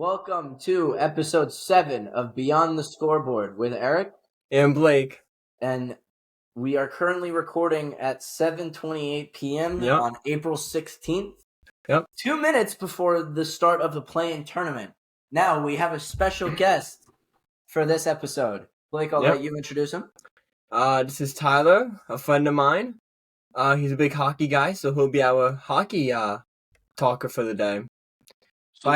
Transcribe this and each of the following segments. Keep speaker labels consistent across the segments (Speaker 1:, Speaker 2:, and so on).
Speaker 1: Welcome to episode 7 of Beyond the Scoreboard with Eric.
Speaker 2: And Blake.
Speaker 1: And we are currently recording at 7:28 p.m. on April 16th. 2 minutes before the start of the play-in tournament. Now we have a special guest for this episode. Blake, I'll let you introduce him.
Speaker 2: This is Tyler, a friend of mine. He's a big hockey guy, so he'll be our hockey talker for the day. So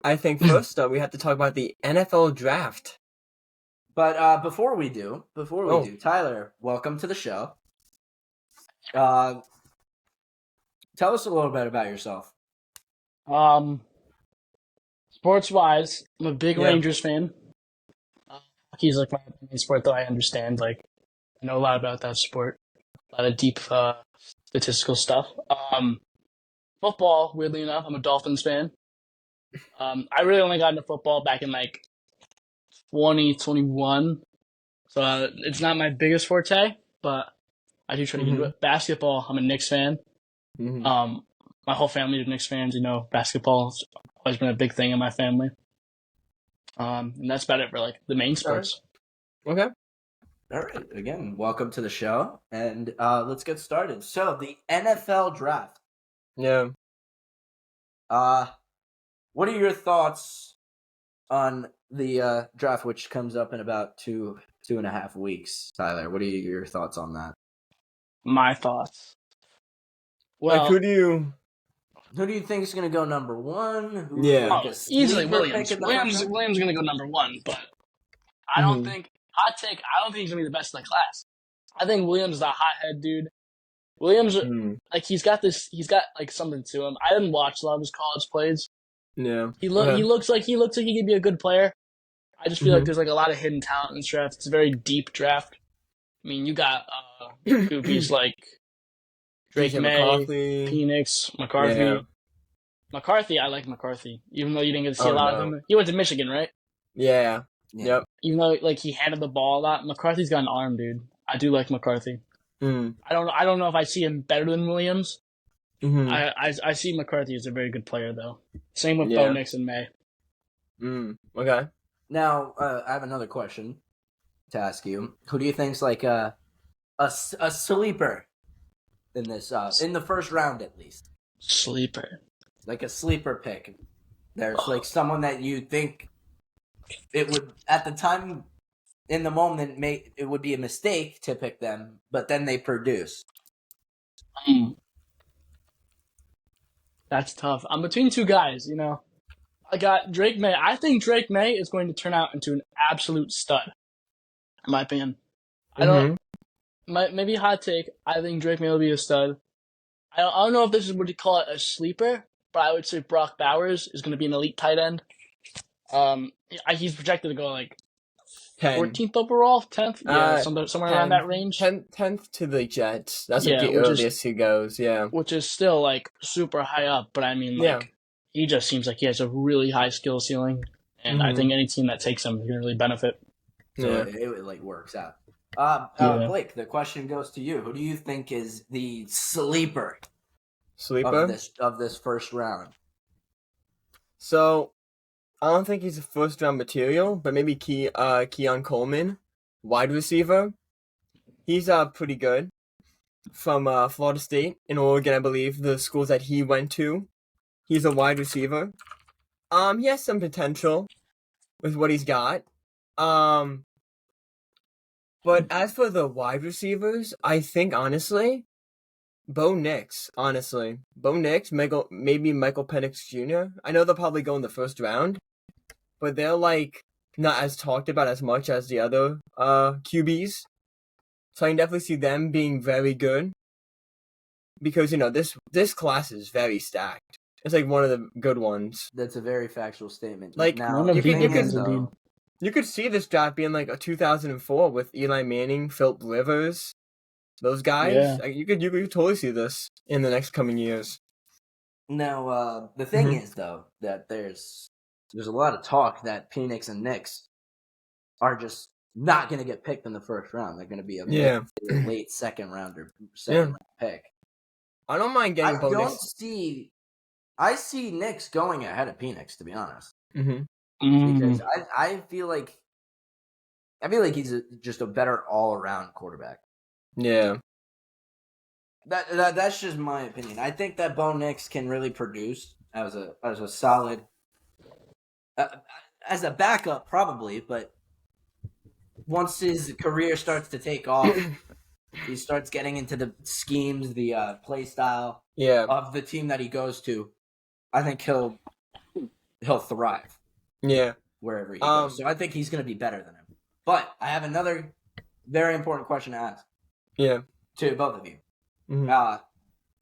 Speaker 2: I think first we have to talk about the NFL draft.
Speaker 1: But before we do, Tyler, welcome to the show. Tell us a little bit about yourself.
Speaker 3: Sports-wise, I'm a big Rangers fan. Hockey's like my main sport, though I understand. Like, I know a lot about that sport. A lot of deep statistical stuff. Football, weirdly enough, I'm a Dolphins fan. I really only got into football back in 2021. So it's not my biggest forte, but I do try to get into it. Basketball, I'm a Knicks fan. My whole family is Knicks fans. Basketball's always been a big thing in my family. And that's about it for the main sports.
Speaker 2: Okay.
Speaker 1: All right. Again, welcome to the show, and let's get started. So the NFL draft.
Speaker 2: Yeah.
Speaker 1: What are your thoughts on the draft, which comes up in about 2.5 weeks? Tyler, what are your thoughts on that?
Speaker 3: My thoughts. Well,
Speaker 2: who do you
Speaker 1: think is going to go number one?
Speaker 3: Easily Williams. Williams going to go number one, but I don't think I don't think he's going to be the best in the class. I think Williams is a hothead dude. Williams, he's got something to him. I didn't watch a lot of his college plays.
Speaker 2: Yeah.
Speaker 3: He looks like he could be a good player. I just feel like there's a lot of hidden talent in this draft. It's a very deep draft. I mean, you got goofies like Drake May,
Speaker 2: McCarthy.
Speaker 3: Penix, McCarthy.
Speaker 2: Yeah.
Speaker 3: McCarthy, I like McCarthy. Even though you didn't get to see a lot of him. He went to Michigan, right?
Speaker 2: Yeah. Yep.
Speaker 3: Even though he handled the ball a lot, McCarthy's got an arm, dude. I do like McCarthy. I don't know if I see him better than Williams. I see McCarthy as a very good player, though. Same with Bo Nix and May.
Speaker 2: Okay.
Speaker 1: Now, I have another question to ask you. Who do you think's a sleeper in this in the first round at least?
Speaker 3: Sleeper.
Speaker 1: Like a sleeper pick. There's someone that you think it would at the time in the moment it would be a mistake to pick them, but then they produce.
Speaker 3: That's tough. I'm between two guys, I got Drake May. I think Drake May is going to turn out into an absolute stud, in my opinion. Maybe hot take. I think Drake May will be a stud. I don't know if this is what you call it a sleeper, but I would say Brock Bowers is going to be an elite tight end. He's projected to go 14th overall, 10th, somewhere around that range.
Speaker 2: 10th to the Jets. That's the earliest he goes. Yeah,
Speaker 3: which is still super high up. But I mean, he just seems like he has a really high skill ceiling, and I think any team that takes him is going to really benefit.
Speaker 1: So it works out. Blake, the question goes to you. Who do you think is the sleeper of this first round?
Speaker 2: So, I don't think he's a first round material, but maybe Keon Coleman, wide receiver. He's pretty good from Florida State and Oregon, I believe, the schools that he went to. He's a wide receiver. He has some potential with what he's got. But as for the wide receivers, I think, honestly, Bo Nix, maybe Michael Penix Jr. I know they'll probably go in the first round, but they're, not as talked about as much as the other QBs. So I can definitely see them being very good. Because, this class is very stacked. It's, one of the good ones.
Speaker 1: That's a very factual statement.
Speaker 2: You could see this draft being a 2004 with Eli Manning, Philip Rivers, those guys.
Speaker 3: Yeah.
Speaker 2: You could totally see this in the next coming years.
Speaker 1: Now, the thing is though that there's a lot of talk that Penix and Nix are just not going to get picked in the first round. They're going to be a late second round or round pick.
Speaker 2: I don't mind getting Bo Nix.
Speaker 1: I see Nix going ahead of Penix, to be honest.
Speaker 2: Mm-hmm.
Speaker 1: Because I feel like he's just a better all-around quarterback.
Speaker 2: Yeah.
Speaker 1: That's just my opinion. I think that Bo Nix can really produce as a solid as a backup, probably, but once his career starts to take off, he starts getting into the schemes, the play style of the team that he goes to. I think he'll thrive.
Speaker 2: Yeah.
Speaker 1: Wherever he goes. So I think he's going to be better than him. But I have another very important question to ask.
Speaker 2: Yeah.
Speaker 1: To both of you. Mm-hmm.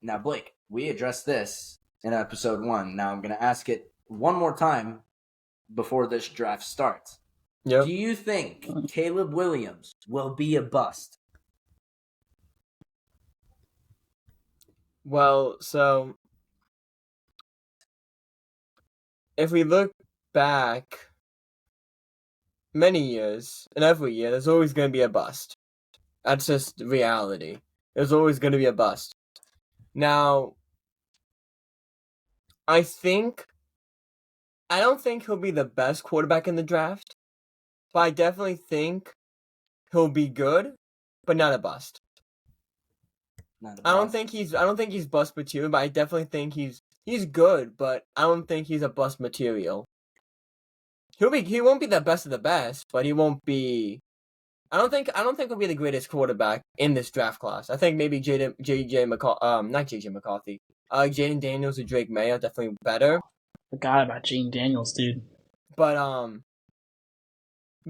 Speaker 1: Now, Blake, we addressed this in episode 1. Now I'm going to ask it one more time before this draft starts. Yep. Do you think Caleb Williams will be a bust?
Speaker 2: Well, so if we look back many years, and every year, there's always going to be a bust. That's just reality. There's always going to be a bust. Now, I don't think he'll be the best quarterback in the draft, but I definitely think he'll be good, but not a bust. I don't think he's bust material, but I definitely think he's good, but I don't think he's a bust material. He won't be the best of the best, but he won't be. I don't think he'll be the greatest quarterback in this draft class. I think maybe not JJ McCarthy. Jaden Daniels or Drake May are definitely better.
Speaker 3: Forgot about Jaden Daniels, dude.
Speaker 2: But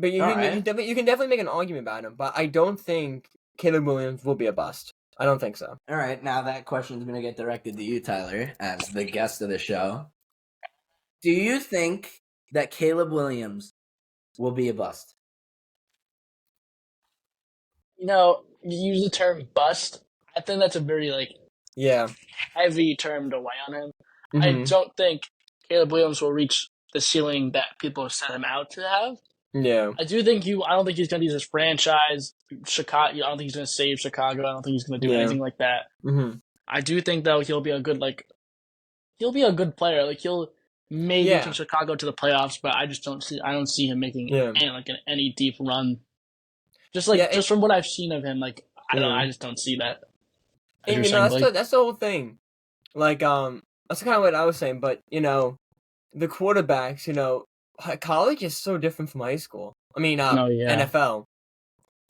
Speaker 2: you can definitely make an argument about him. But I don't think Caleb Williams will be a bust. I don't think so.
Speaker 1: All right, now that question is going to get directed to you, Tyler, as the guest of the show. Do you think that Caleb Williams will be a bust?
Speaker 3: You use the term bust. I think that's a very heavy term to weigh on him. Mm-hmm. I don't think Caleb Williams will reach the ceiling that people have set him out to have.
Speaker 2: Yeah.
Speaker 3: I don't think he's going to use his franchise, Chicago. I don't think he's going to save Chicago. I don't think he's going to do anything like that.
Speaker 2: Mm-hmm.
Speaker 3: I do think though he'll be a good player. Like he'll maybe take Chicago to the playoffs, but I don't see him making any deep run. Just from what I've seen of him, I just don't see that.
Speaker 2: And that's the whole thing. Like that's kind of what I was saying, but the quarterbacks, college is so different from high school. I mean, NFL.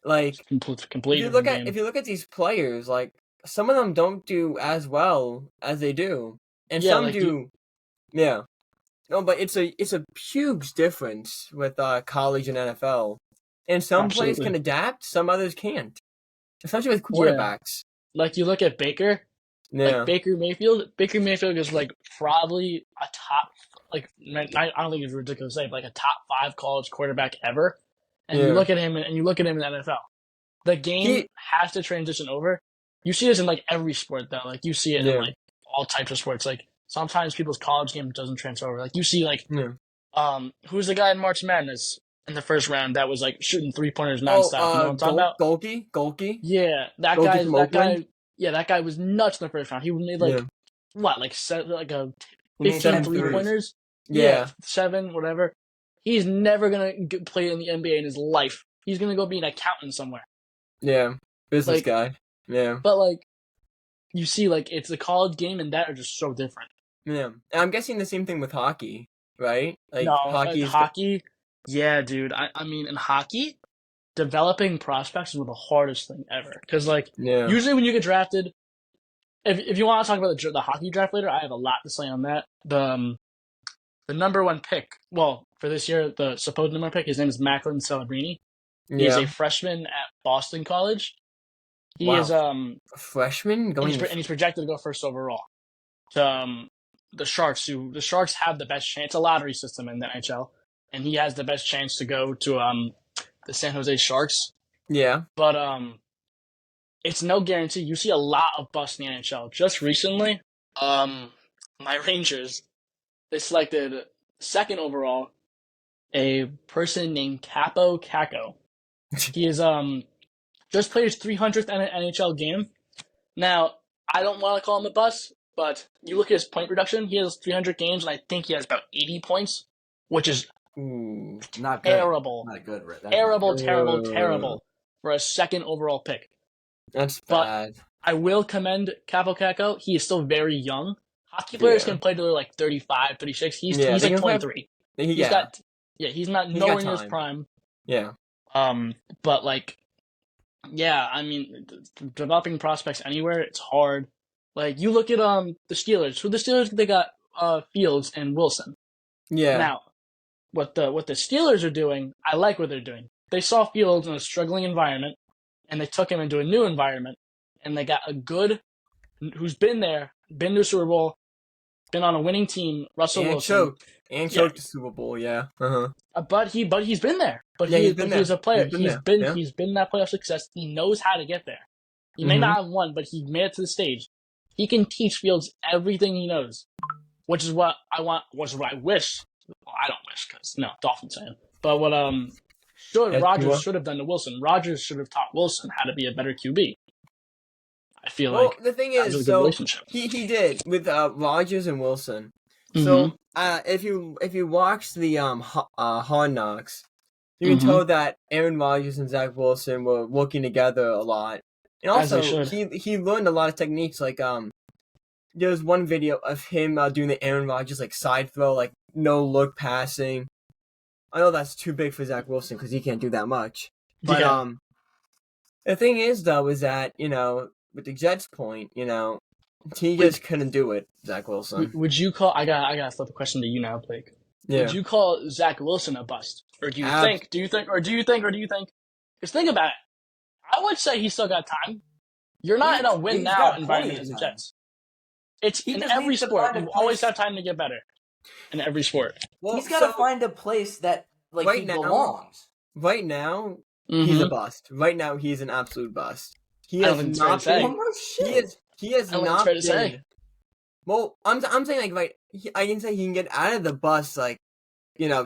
Speaker 2: Like
Speaker 3: completely.
Speaker 2: If you look at these players, like some of them don't do as well as they do, and some do. Yeah. No, but it's a huge difference with college and NFL, and some players can adapt, some others can't, especially with quarterbacks.
Speaker 3: Yeah. Like you look at Baker. Yeah. Like Baker Mayfield is probably a top. I don't think it's ridiculous to say, but a top 5 college quarterback ever. And you look at him in the NFL. The game has to transition over. You see this in every sport though. You see it in all types of sports. Sometimes people's college game doesn't transfer over. You see who's the guy in March Madness in the first round that was shooting 3-pointers nonstop? You know what I'm talking about?
Speaker 2: Golke?
Speaker 3: Yeah, that guy. Yeah, that guy was nuts in the first round. He made a 15 3-pointers. Yeah, 7, whatever. He's never gonna play in the NBA in his life. He's gonna go be an accountant somewhere.
Speaker 2: Yeah, business guy. Yeah,
Speaker 3: but you see, it's the college game and that are just so different.
Speaker 2: Yeah, and I'm guessing the same thing with hockey, right?
Speaker 3: Hockey. Yeah, dude. I mean, in hockey, developing prospects is the hardest thing ever. Because usually when you get drafted, if you want to talk about the hockey draft later, I have a lot to say on that. The number 1 pick, well, for this year, the supposed number 1 pick, his name is Macklin Celebrini. He's a freshman at Boston College. He is
Speaker 2: a freshman
Speaker 3: and he's projected to go first overall. The Sharks have the best chance. It's a lottery system in the NHL, and he has the best chance to go to the San Jose Sharks.
Speaker 2: Yeah,
Speaker 3: but it's no guarantee. You see a lot of busts in the NHL. Just recently, my Rangers, they selected 2nd overall a person named Capo Caco. He is just played his 300th NHL game. Now, I don't want to call him a bust, But you look at his point production, he has 300 games, and I think he has about 80 points, which is
Speaker 1: not good.
Speaker 3: Terrible.
Speaker 1: Not good.
Speaker 3: Terrible for a second overall pick.
Speaker 2: That's bad.
Speaker 3: But I will commend Capo Caco. He is still very young. Hockey players can play till they're like 35, 36. He's like 23. He's not nowhere near his prime.
Speaker 2: Yeah.
Speaker 3: But like, yeah, I mean, developing prospects anywhere, it's hard. Like, you look at the Steelers. For the Steelers, they got Fields and Wilson.
Speaker 2: Yeah.
Speaker 3: Now, what the Steelers are doing, I like what they're doing. They saw Fields in a struggling environment, and they took him into a new environment, and they got a good, who's been there, been to a Super Bowl, been on a winning team, Russell Wilson.
Speaker 2: Choked the Super Bowl, yeah. Uh-huh.
Speaker 3: But he's been there. But he's a player. He's been that playoff success. He knows how to get there. He may not have won, but he made it to the stage. He can teach Fields everything he knows, which is what I want. Which is what I wish. Well, I don't wish because Dolphins fan. But what Rodgers should have done to Wilson. Rodgers should have taught Wilson how to be a better QB. I feel like
Speaker 2: the thing is, so he did with Rodgers and Wilson. So if you watch the Hard Knocks, you can tell that Aaron Rodgers and Zach Wilson were working together a lot, and also he learned a lot of techniques. Like there was one video of him doing the Aaron Rodgers like side throw, like no look passing. I know that's too big for Zach Wilson because he can't do that much. But the thing is though is that with the Jets point, he just couldn't do it, Zach Wilson.
Speaker 3: Would you call? I got flip the question to you now, Blake. Yeah. Would you call Zach Wilson a bust, or do you think? Because think about it. I would say he's still got time. You're not in a win now environment as the Jets. It's in every sport. You always have time to get better. In every sport.
Speaker 1: Well, he's got to find a place that he belongs.
Speaker 2: Right now, he's a bust. Right now, he's an absolute bust. He has not been. He has not been. Well, I'm saying I can say he can get out of the bust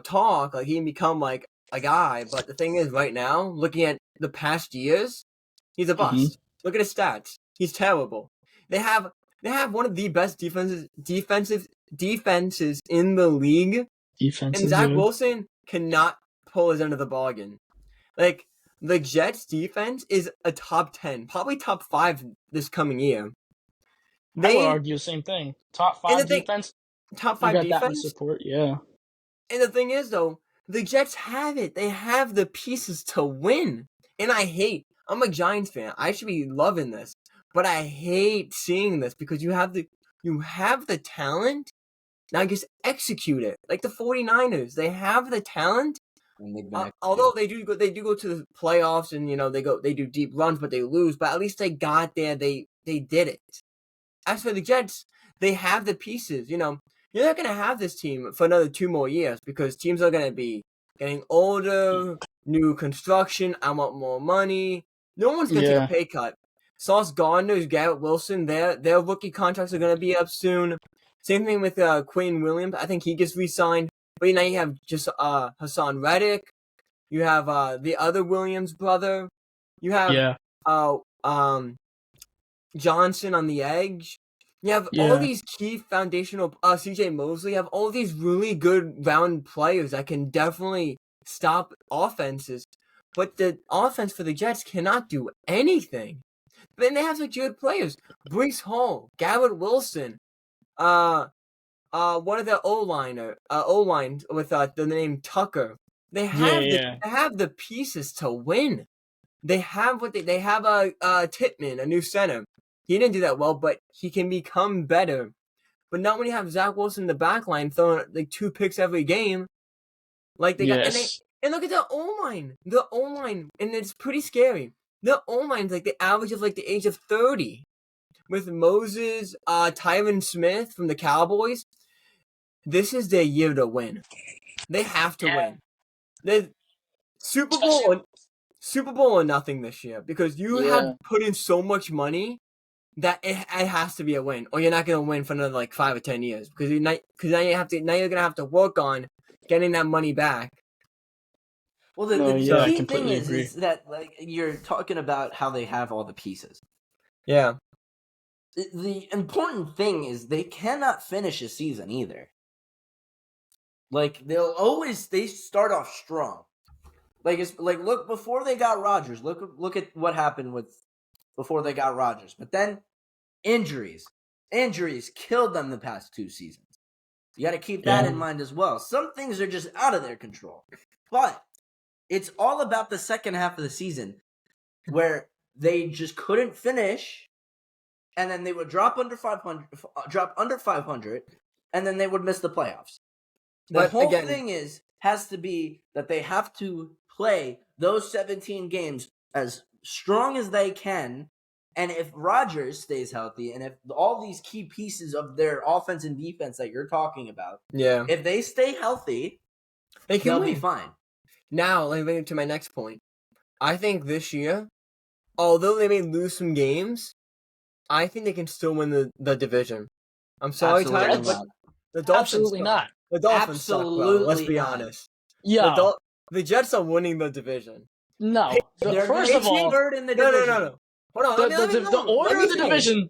Speaker 2: talk he can become like a guy. But the thing is, right now, looking at the past years, he's a bust. Look at his stats. He's terrible. They have one of the best defenses in the league. And Zach Wilson cannot pull his end of the bargain. Like, the Jets' defense is a top 10, probably top 5 this coming year.
Speaker 3: I would argue the same thing. Top 5 defense.
Speaker 2: Top 5 defense.
Speaker 3: Support, yeah.
Speaker 2: And the thing is, though, the Jets have it. They have the pieces to win. And I'm a Giants fan. I should be loving this. But I hate seeing this because you have the talent. Now just execute it. Like the 49ers, they have the talent. Although they do go to the playoffs and they do deep runs, but they lose. But at least they got there. They did it. As for the Jets, they have the pieces. You're not gonna have this team for another 2 more years because teams are gonna be getting older, new construction. I want more money. No one's gonna take a pay cut. Sauce Gardner, Garrett Wilson, their rookie contracts are gonna be up soon. Same thing with Quinn Williams. I think he gets re-signed. But now you have just Hassan Reddick. You have the other Williams brother. You have Johnson on the edge. You have all these key foundational CJ Mosley. You have all these really good round players that can definitely stop offenses. But the offense for the Jets cannot do anything. But then they have such good players. Breece Hall, Garrett Wilson, one of the O-line with the name Tucker. They have the pieces to win. They have they have Titman, a new center. He didn't do that well, but he can become better. But not when you have Zach Wilson in the back line throwing 2 picks every game. Like they got and look at the O-line. The O-line, and it's pretty scary. The O-line's the average of the age of 30. With Moses, Tyron Smith from the Cowboys. This is their year to win. They have to win. The Super Bowl or nothing this year because you have put in so much money that it has to be a win, or you're not gonna win for another 5 or 10 years because now you're gonna have to work on getting that money back.
Speaker 1: Well, the key thing is that you're talking about how they have all the pieces.
Speaker 2: Yeah.
Speaker 1: the important thing is they cannot finish a season either. Like they start off strong. Look before they got Rodgers. Look at what happened before they got Rodgers. But then injuries killed them the past 2 seasons. You got to keep that in mind as well. Some things are just out of their control, but it's all about the second half of the season where they just couldn't finish, and then they would drop under 500, and then they would miss the playoffs. The whole thing has to be that they have to play those 17 games as strong as they can. And if Rodgers stays healthy, and if all these key pieces of their offense and defense that you're talking about, if they stay healthy, they'll be fine.
Speaker 2: Now, let me get to my next point. I think this year, although they may lose some games, I think they can still win the division. I'm sorry, Tyler, but the Dolphins
Speaker 3: absolutely not.
Speaker 2: The Dolphins suck, bro. Let's be honest.
Speaker 3: Yeah,
Speaker 2: the Jets are winning the division.
Speaker 3: No, first of all,
Speaker 1: third in the division.
Speaker 2: No. Hold on.
Speaker 3: The order of the division.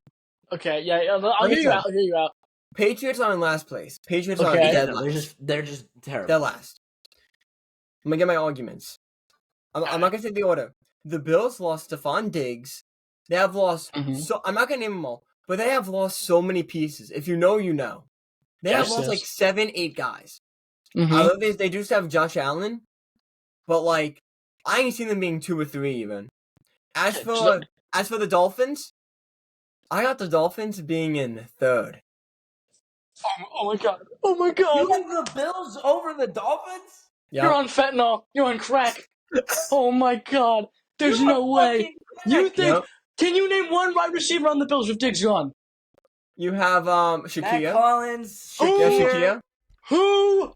Speaker 3: Okay, yeah, I'll hear you out.
Speaker 2: Patriots are in last place. Patriots are dead last.
Speaker 1: They're just terrible.
Speaker 2: They're last. I'm gonna get my arguments. I'm not gonna say the order. The Bills lost Stephon Diggs. They have lost. So I'm not gonna name them all, but they have lost so many pieces. If you know, you know. They have lost like 7, 8 guys. I love this. They do still have Josh Allen, but like I ain't seen them being 2 or 3 even. As for the Dolphins, I got the Dolphins being in 3rd.
Speaker 3: Oh my god! Oh my god!
Speaker 1: You have the Bills over the Dolphins?
Speaker 3: Yep. You're on fentanyl. You're on crack. Oh my god! There's no way. You think? Yep. Can you name one wide receiver on the Bills with Diggs gone?
Speaker 2: You have Shaquille.
Speaker 1: Matt Collins.
Speaker 2: Shaquille.
Speaker 3: Who?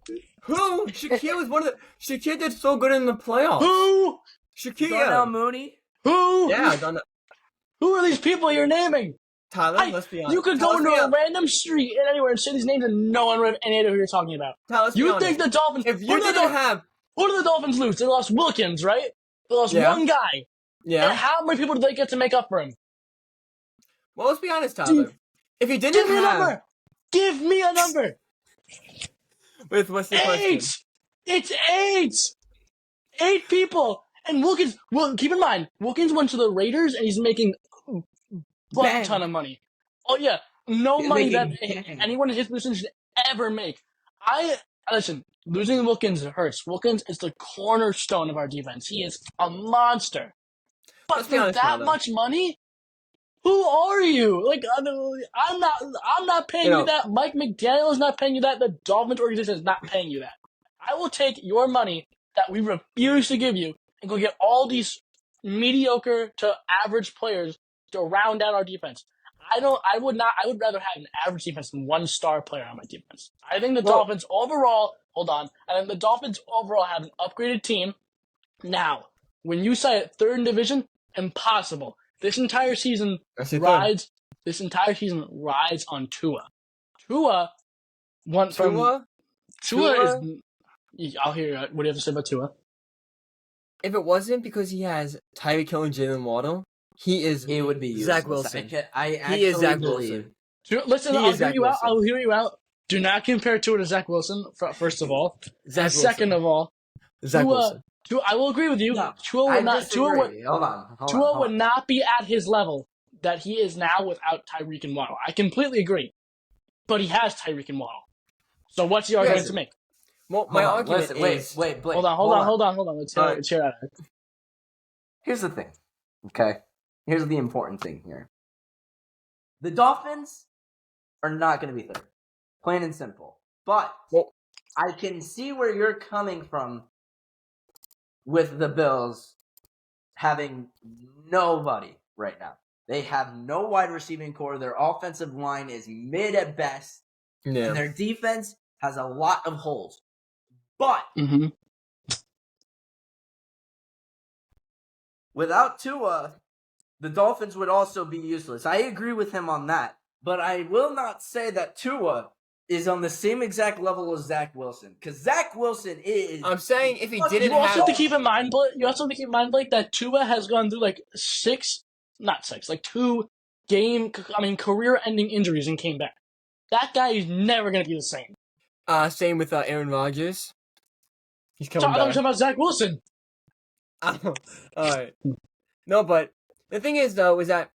Speaker 2: Shaquille was one of the. Shaquille did so good in the playoffs.
Speaker 3: Who?
Speaker 2: Shaquille.
Speaker 1: Darnell Mooney.
Speaker 3: Who?
Speaker 2: Yeah,
Speaker 3: Who are these people you're naming?
Speaker 2: Tyler, let's be honest.
Speaker 3: You could go into a random street and anywhere and say these names and no one would have any idea who you're talking about.
Speaker 2: Tyler,
Speaker 3: you think the Dolphins...
Speaker 2: If you didn't have...
Speaker 3: Who did the Dolphins lose? They lost Wilkins, right? They lost one guy.
Speaker 2: Yeah.
Speaker 3: And how many people did they get to make up for him?
Speaker 2: Well, let's be honest, Tyler. If you didn't have...
Speaker 3: Give me a number!
Speaker 2: What's the question?
Speaker 3: It's 8! 8 people! And Wilkins... Well, keep in mind, Wilkins went to the Raiders and he's making a ton of money. Oh, yeah. No money that anyone in his position should ever make. Listen, losing Wilkins hurts. Wilkins is the cornerstone of our defense. He is a monster. But for that much money, who are you? Like, I'm not paying you that. Mike McDaniel is not paying you that. The Dolphins organization is not paying you that. I will take your money that we refuse to give you and go get all these mediocre to average players to round out our defense. I would rather have an average defense than 1 star player on my defense. I think the Dolphins overall, I think the Dolphins overall have an upgraded team. Now, when you say it, 3rd in division, impossible. This entire season rides on Tua. Tua is, I'll hear you. What do you have to say about Tua?
Speaker 2: If it wasn't because he has Tyreek Hill and Jalen Waddle, he would be Zach Wilson.
Speaker 1: He is Zach Wilson.
Speaker 3: Listen, I'll hear you out. Do not compare Tua to Zach Wilson, first of all. Second of all,
Speaker 2: Zach Wilson.
Speaker 3: I will agree with you.
Speaker 1: No,
Speaker 3: Tua would
Speaker 1: on.
Speaker 3: not be at his level that he is now without Tyreek and Waddle. I completely agree. But he has Tyreek and Waddle. So what's the argument to make?
Speaker 2: Well, my argument is...
Speaker 1: Wait, Blake.
Speaker 3: Hold on. Let's hear it out.
Speaker 1: Here's the thing, okay? Here's the important thing here. The Dolphins are not going to be 3rd. Plain and simple. But I can see where you're coming from with the Bills having nobody right now. They have no wide receiving core. Their offensive line is mid at best. Yeah. And their defense has a lot of holes. But without Tua, the Dolphins would also be useless. I agree with him on that. But I will not say that Tua is on the same exact level as Zach Wilson. Because Zach Wilson is...
Speaker 2: I'm saying if he didn't
Speaker 3: have... You also have to keep in mind, Blake, that Tua has gone through 2 career-ending injuries and came back. That guy is never going to be the same.
Speaker 2: Same with Aaron Rodgers. He's coming
Speaker 3: I thought
Speaker 2: back.
Speaker 3: we were talking about Zach Wilson.
Speaker 2: All right. No, but the thing is, though, is that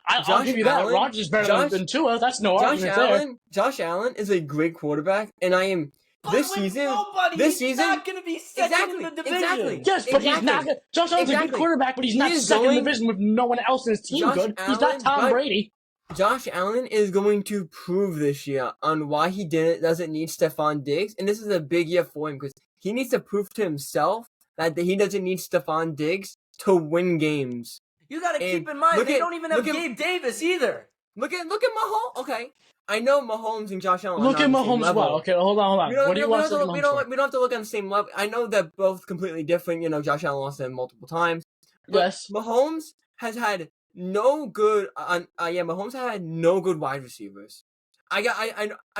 Speaker 3: I'll give you that. Rodgers is better than Tua. That's no argument there.
Speaker 2: Josh Allen is a great quarterback, and I am this season.
Speaker 1: He's not going to be second in the division.
Speaker 2: Exactly.
Speaker 3: Yes, but he's not. Josh Allen's a good quarterback, but he's not second in the division with no one else in his team good. He's not Tom Brady.
Speaker 2: Josh Allen is going to prove this year on why he doesn't need Stephon Diggs, and this is a big year for him because he needs to prove to himself that he doesn't need Stephon Diggs to win games.
Speaker 1: You got to keep in mind they don't even have Gabe Davis either.
Speaker 2: Look at Mahomes. Okay, I know Mahomes and Josh Allen.
Speaker 3: Look at Mahomes. Well, okay, hold on. What do you want to look at Mahomes?
Speaker 2: We don't have to look on the same level. I know they're both completely different. You know, Josh Allen lost them multiple times.
Speaker 3: Yes,
Speaker 2: Mahomes has had no good. Mahomes had no good wide receivers. I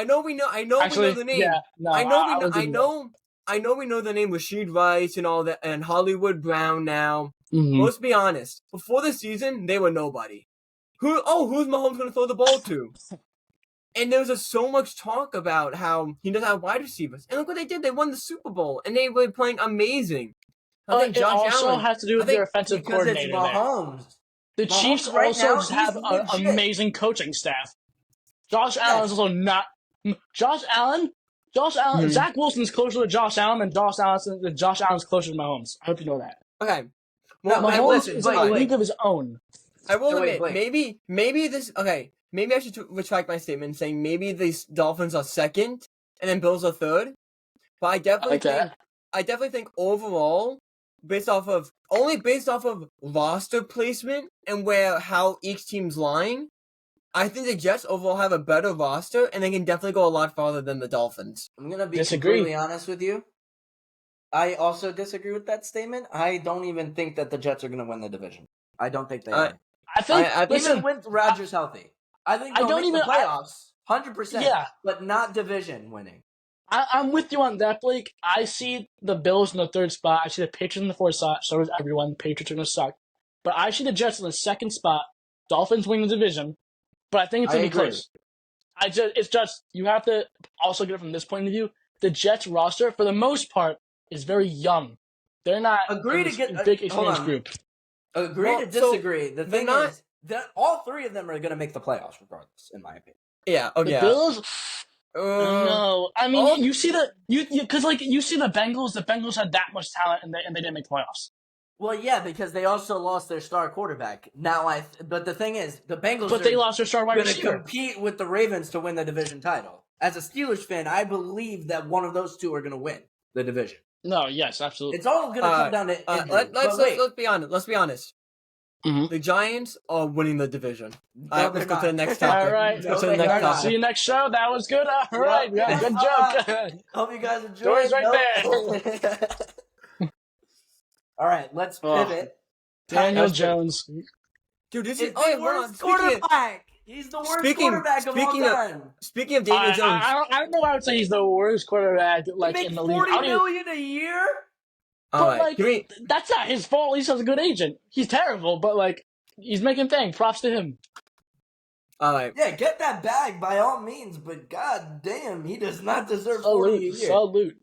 Speaker 2: know we know the name.
Speaker 3: Yeah, no,
Speaker 2: I know we know the name Rashid Rice and all that, and Hollywood Brown now.
Speaker 3: Mm-hmm.
Speaker 2: Let's be honest. Before the season, they were nobody. Who's Mahomes going to throw the ball to? And there was just so much talk about how he doesn't have wide receivers. And look what they did. They won the Super Bowl, and they were playing amazing.
Speaker 3: I think Josh Allen has to do with their offensive coordinator.
Speaker 1: It's Mahomes.
Speaker 3: The Chiefs also have an amazing coaching staff. Josh Allen is also not. Josh Allen. Mm-hmm. Zach Wilson's closer to Josh Allen than Josh Allen's closer to Mahomes. I hope you know that.
Speaker 2: Okay.
Speaker 3: Well, Mahomes is in a league of his own.
Speaker 2: I will admit, maybe this. Okay, maybe I should retract my statement saying maybe the Dolphins are second and then Bills are third. But I definitely think overall, based off of roster placement and how each team's lying, I think the Jets overall have a better roster and they can definitely go a lot farther than the Dolphins.
Speaker 1: I'm gonna be completely honest with you. I also disagree with that statement. I don't even think that the Jets are gonna win the division. I don't think they are.
Speaker 3: I think
Speaker 1: even with Rodgers healthy, I think they'll make the playoffs, 100%. Yeah, but not division winning.
Speaker 3: I'm with you on that, Blake. I see the Bills in the third spot. I see the Patriots in the fourth spot. So does everyone. The Patriots are going to suck. But I see the Jets in the second spot. Dolphins win the division. But I think it's going to be close. It's just, you have to also get it from this point of view. The Jets roster, for the most part, is very young. They're not a big experienced group.
Speaker 1: Agree to disagree. The thing is that all three of them are going to make the playoffs regardless, in my opinion.
Speaker 2: Yeah.
Speaker 3: The Bills. No, I mean you see the Bengals. The Bengals had that much talent and they didn't make the playoffs.
Speaker 1: Well, yeah, because they also lost their star quarterback. But the thing is, the Bengals.
Speaker 3: They lost their star wide receiver.
Speaker 1: Going to compete with the Ravens to win the division title. As a Steelers fan, I believe that one of those two are going to win the division.
Speaker 3: No, yes, absolutely.
Speaker 1: It's all going to come down to injury.
Speaker 2: Let's be honest. Mm-hmm. The Giants are winning the division. Let's go to the next topic.
Speaker 3: All right. See you next show. That was good. All right. Yeah, good joke.
Speaker 1: Hope you guys enjoyed.
Speaker 3: Story's right there.
Speaker 1: All right, let's pivot.
Speaker 3: Daniel Jones.
Speaker 2: Dude, this
Speaker 1: is the worst quarterback. He's the worst quarterback of all time.
Speaker 2: Speaking of Daniel Jones.
Speaker 3: I don't know why I would say he's the worst quarterback in the league.
Speaker 1: $40 million a year?
Speaker 3: But that's not his fault. He's such a good agent. He's terrible, but he's making things. Props to him.
Speaker 2: All right.
Speaker 1: Yeah, get that bag by all means, but god damn, he does not deserve $40 a year.
Speaker 3: Salute.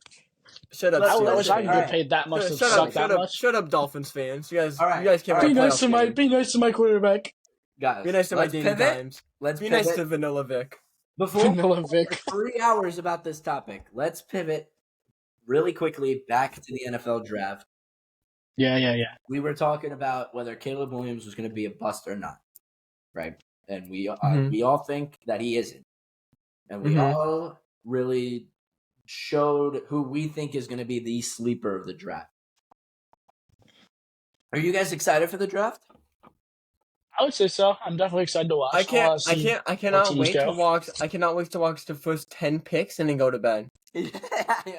Speaker 2: Shut up.
Speaker 3: I wish I could get paid that much to suck that much.
Speaker 2: Shut up, Dolphins fans. You guys can't
Speaker 3: be nice to my quarterback.
Speaker 2: Guys, be nice to my Danny Dimes. Let's be nice to Vanilla Vic.
Speaker 3: Vanilla Vic.
Speaker 1: 3 hours about this topic. Let's pivot really quickly back to the NFL draft.
Speaker 3: Yeah.
Speaker 1: We were talking about whether Caleb Williams was going to be a bust or not, right? And we all think that he isn't. And we all really showed who we think is going to be the sleeper of the draft. Are you guys excited for the draft?
Speaker 3: I would say so. I'm definitely excited to watch.
Speaker 2: I cannot wait to watch the first 10 picks and then go to bed.
Speaker 1: Yeah,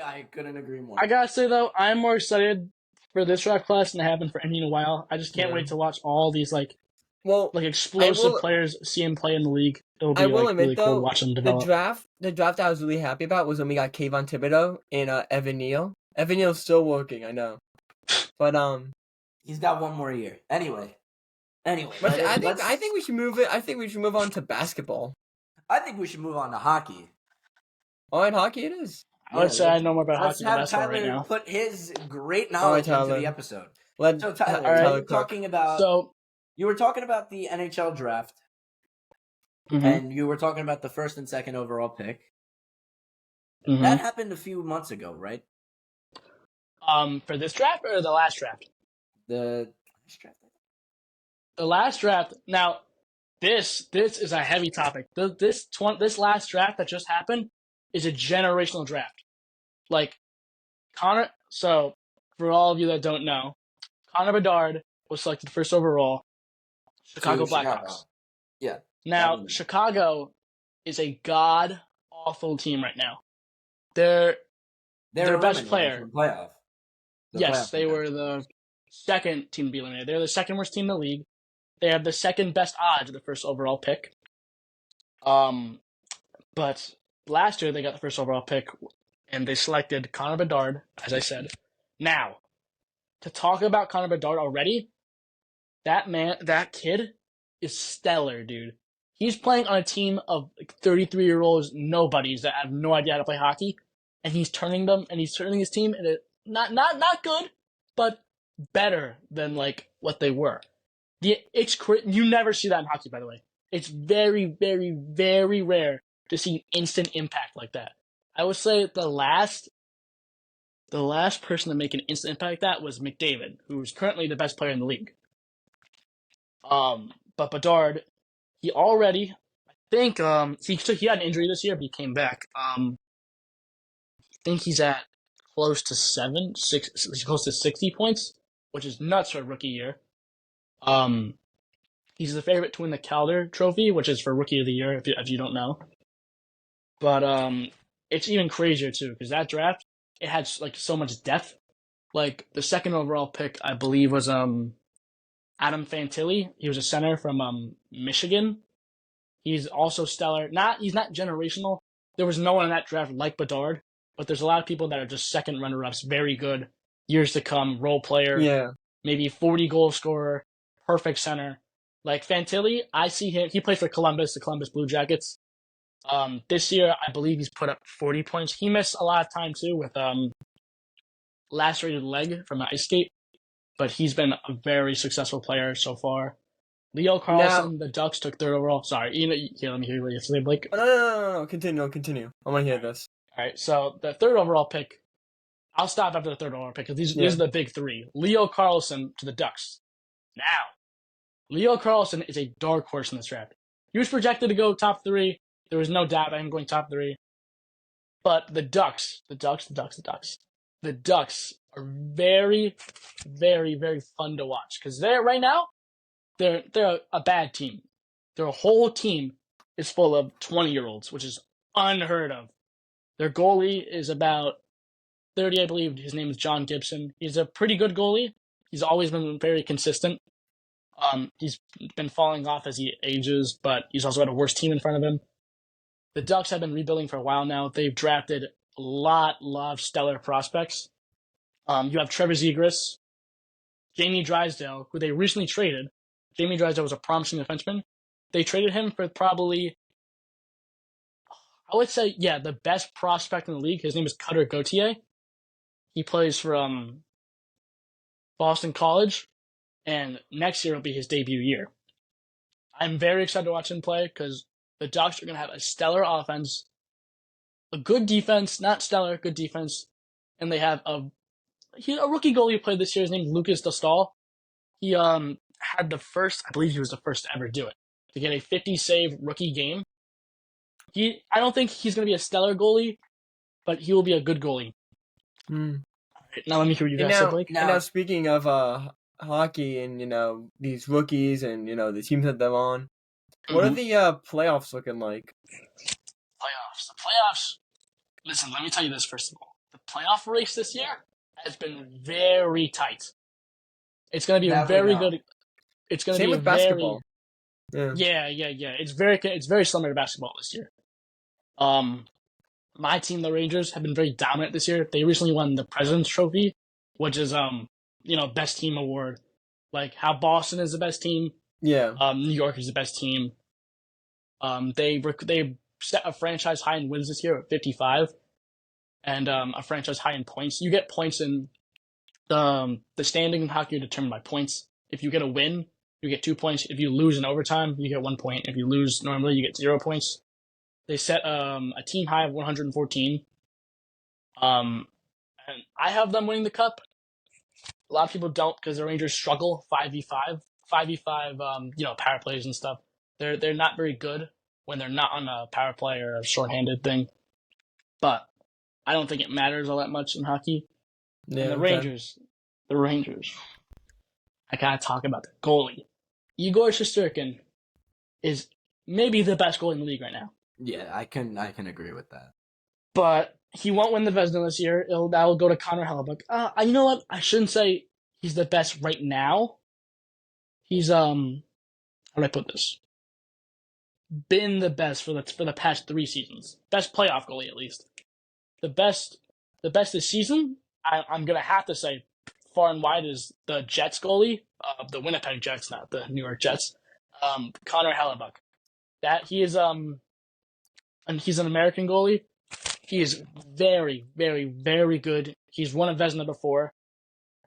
Speaker 1: I couldn't agree more.
Speaker 3: I gotta say though, I'm more excited for this draft class than I have been for any in a while. I just can't wait to watch all these explosive players see him play in the league. It'll be really cool to watch them develop.
Speaker 2: The draft I was really happy about was when we got Kayvon Thibodeau and Evan Neal. Evan Neal's still working, I know, but
Speaker 1: he's got one more year anyway. Anyway,
Speaker 2: I think we should move it. I think we should move on to basketball.
Speaker 1: I think we should move on to hockey.
Speaker 2: All right, hockey it is.
Speaker 3: I would say I know more about hockey than
Speaker 1: Let's
Speaker 3: basketball
Speaker 1: have Tyler
Speaker 3: right now.
Speaker 1: put his great knowledge into the episode. So Tyler, you were talking about the NHL draft, and you were talking about the first and second overall pick. That happened a few months ago, right?
Speaker 3: For this draft or the last draft?
Speaker 1: The
Speaker 3: last draft. Now, this is a heavy topic. This last draft that just happened is a generational draft. Like Connor. So for all of you that don't know, Connor Bedard was selected first overall. Chicago Blackhawks.
Speaker 1: Yeah.
Speaker 3: Now Chicago is a god awful team right now. Their best player. Yes, they were the second team to be eliminated. They're the second worst team in the league. They have the second best odds of the first overall pick. But last year they got the first overall pick, and they selected Connor Bedard, as I said. Now, to talk about Connor Bedard already, that kid is stellar, dude. He's playing on a team of 33-year-olds nobodies that have no idea how to play hockey, and he's turning his team into not good, but better than like what they were. You never see that in hockey, by the way. It's very, very, very rare to see instant impact like that. I would say the last person to make an instant impact like that was McDavid, who's currently the best player in the league. But Bedard, he already, I think, he had an injury this year, but he came back. I think he's at close to 60 points, which is nuts for a rookie year. He's the favorite to win the Calder Trophy, which is for Rookie of the Year, if you don't know. But it's even crazier too, because that draft, it had like so much depth. Like the second overall pick, I believe, was Adam Fantilli. He was a center from Michigan. He's also stellar. He's not generational. There was no one in that draft like Bedard, but there's a lot of people that are just second runner-ups, very good, years to come, role player, maybe 40 goal scorer, perfect center. Like Fantilli, I see him. He plays for the Columbus Blue Jackets. This year, I believe he's put up 40 points. He missed a lot of time too with lacerated leg from an ice skate, but he's been a very successful player so far. Leo Carlson, the Ducks took third overall. Sorry, let me hear what you have to say, Blake.
Speaker 2: No. Continue. I want to hear this.
Speaker 3: All right, so the third overall pick, I'll stop after the third overall pick because these are the big three. Leo Carlson to the Ducks. Now, Leo Carlson is a dark horse in this draft. He was projected to go top 3. There was no doubt about him going top 3. But the Ducks are very, very, very fun to watch because right now, they're a bad team. Their whole team is full of 20-year-olds, which is unheard of. Their goalie is about 30, I believe. His name is John Gibson. He's a pretty good goalie. He's always been very consistent. He's been falling off as he ages, but he's also got a worse team in front of him. The Ducks have been rebuilding for a while now. They've drafted a lot of stellar prospects. You have Trevor Zegras, Jamie Drysdale, who they recently traded. Jamie Drysdale was a promising defenseman. They traded him for probably, I would say, the best prospect in the league. His name is Cutter Gauthier. He plays for Boston College, and next year will be his debut year. I'm very excited to watch him play because the Ducks are going to have a stellar offense, a good defense, not stellar, good defense, and they have a rookie goalie who played this year. His name is Lucas Dostal. He had the first, I believe he was the first to ever do it, to get a 50-save rookie game. I don't think he's going to be a stellar goalie, but he will be a good goalie. Right, now let me hear what you guys say, Blake.
Speaker 2: Now, speaking of hockey and, these rookies and, the teams that they're on, what are the playoffs looking like?
Speaker 3: The playoffs. Listen, let me tell you this first of all. The playoff race this year has been very tight. It's going to be very good. It's going to be
Speaker 2: with basketball.
Speaker 3: Yeah. It's very similar to basketball this year. My team, the Rangers, have been very dominant this year. They recently won the President's Trophy, which is best team award. Like how Boston is the best team.
Speaker 2: Yeah.
Speaker 3: New York is the best team. They set a franchise high in wins this year at 55, and a franchise high in points. You get points in the standing in hockey are determined by points. If you get a win, you get 2 points. If you lose in overtime, you get 1 point. If you lose normally, you get 0 points. They set a team high of 114. And I have them winning the cup. A lot of people don't because the Rangers struggle 5v5, 5v5. Power plays and stuff. They're not very good when they're not on a power play or a shorthanded thing. But I don't think it matters all that much in hockey. Yeah, and the Rangers, I gotta talk about the goalie. Igor Shesterkin is maybe the best goalie in the league right now.
Speaker 1: Yeah, I can agree with that.
Speaker 3: But he won't win the Vezina this year. That will go to Connor Hellebuyck. You know what? I shouldn't say he's the best right now. He's how do I put this? Been the best for the past 3 seasons. Best playoff goalie at least. The best this season. I'm gonna have to say, far and wide is the Jets goalie, the Winnipeg Jets, not the New York Jets. Connor Hellebuyck. That he is and he's an American goalie. He is very, very, very good. He's won a Vezina before.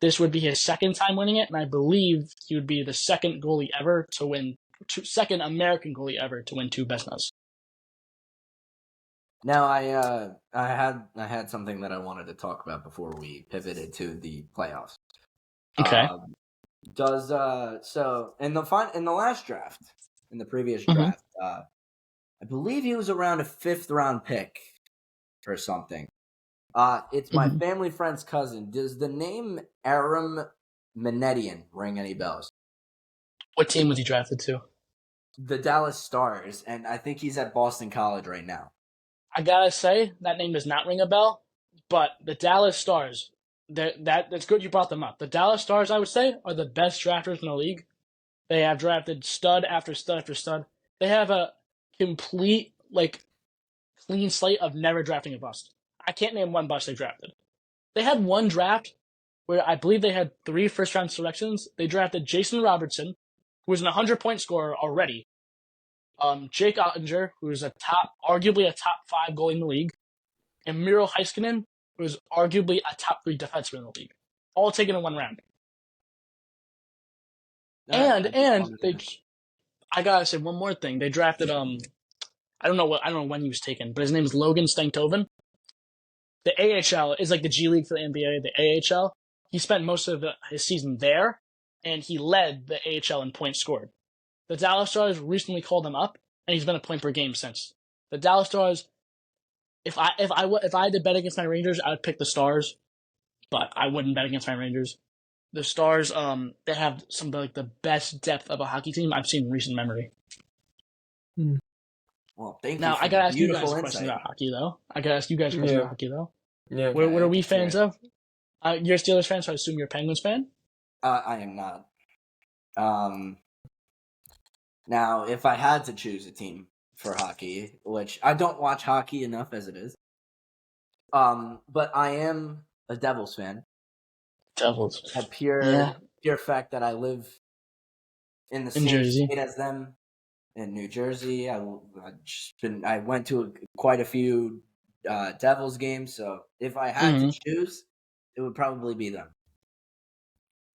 Speaker 3: This would be his second time winning it, and I believe he would be the second goalie ever to win, second American goalie ever to win 2 Vezinas.
Speaker 1: Now, I had something that I wanted to talk about before we pivoted to the playoffs.
Speaker 3: Okay.
Speaker 1: So in the last draft, in the previous draft, I believe he was around a 5th round pick or something. It's my family friend's cousin. Does the name Aram Manetian ring any bells?
Speaker 3: What team was he drafted to?
Speaker 1: The Dallas Stars, and I think he's at Boston College right now.
Speaker 3: I gotta say, that name does not ring a bell, but the Dallas Stars, that's good you brought them up. The Dallas Stars, I would say, are the best drafters in the league. They have drafted stud after stud after stud. They have a complete, clean slate of never drafting a bust. I can't name one bust they drafted. They had one draft where I believe they had 3 first-round selections. They drafted Jason Robertson, who was an 100-point scorer already. Jake Ottinger, who's arguably a top 5 goalie in the league, and Miro Heiskanen, who's arguably a top 3 defenseman in the league, all taken in 1 round. I gotta say one more thing. They drafted I don't know when he was taken, but his name is Logan Stankoven. The AHL is like the G League for the NBA. The AHL, he spent most of his season there, and he led the AHL in points scored. The Dallas Stars recently called him up, and he's been a point per game since. The Dallas Stars, if I had to bet against my Rangers, I would pick the Stars, but I wouldn't bet against my Rangers. The Stars, they have some of the best depth of a hockey team I've seen in recent memory.
Speaker 1: Well, thank you.
Speaker 3: Now I gotta ask you guys a question about hockey, though. Yeah. What are we fans of? You're a Steelers fan, so I assume you're a Penguins fan.
Speaker 1: I am not. Now, if I had to choose a team for hockey, which I don't watch hockey enough as it is, but I am a Devils fan.
Speaker 3: Devils.
Speaker 1: A pure fact that I live in the same state as them in New Jersey. I went to quite a few Devils games, so if I had to choose, it would probably be them.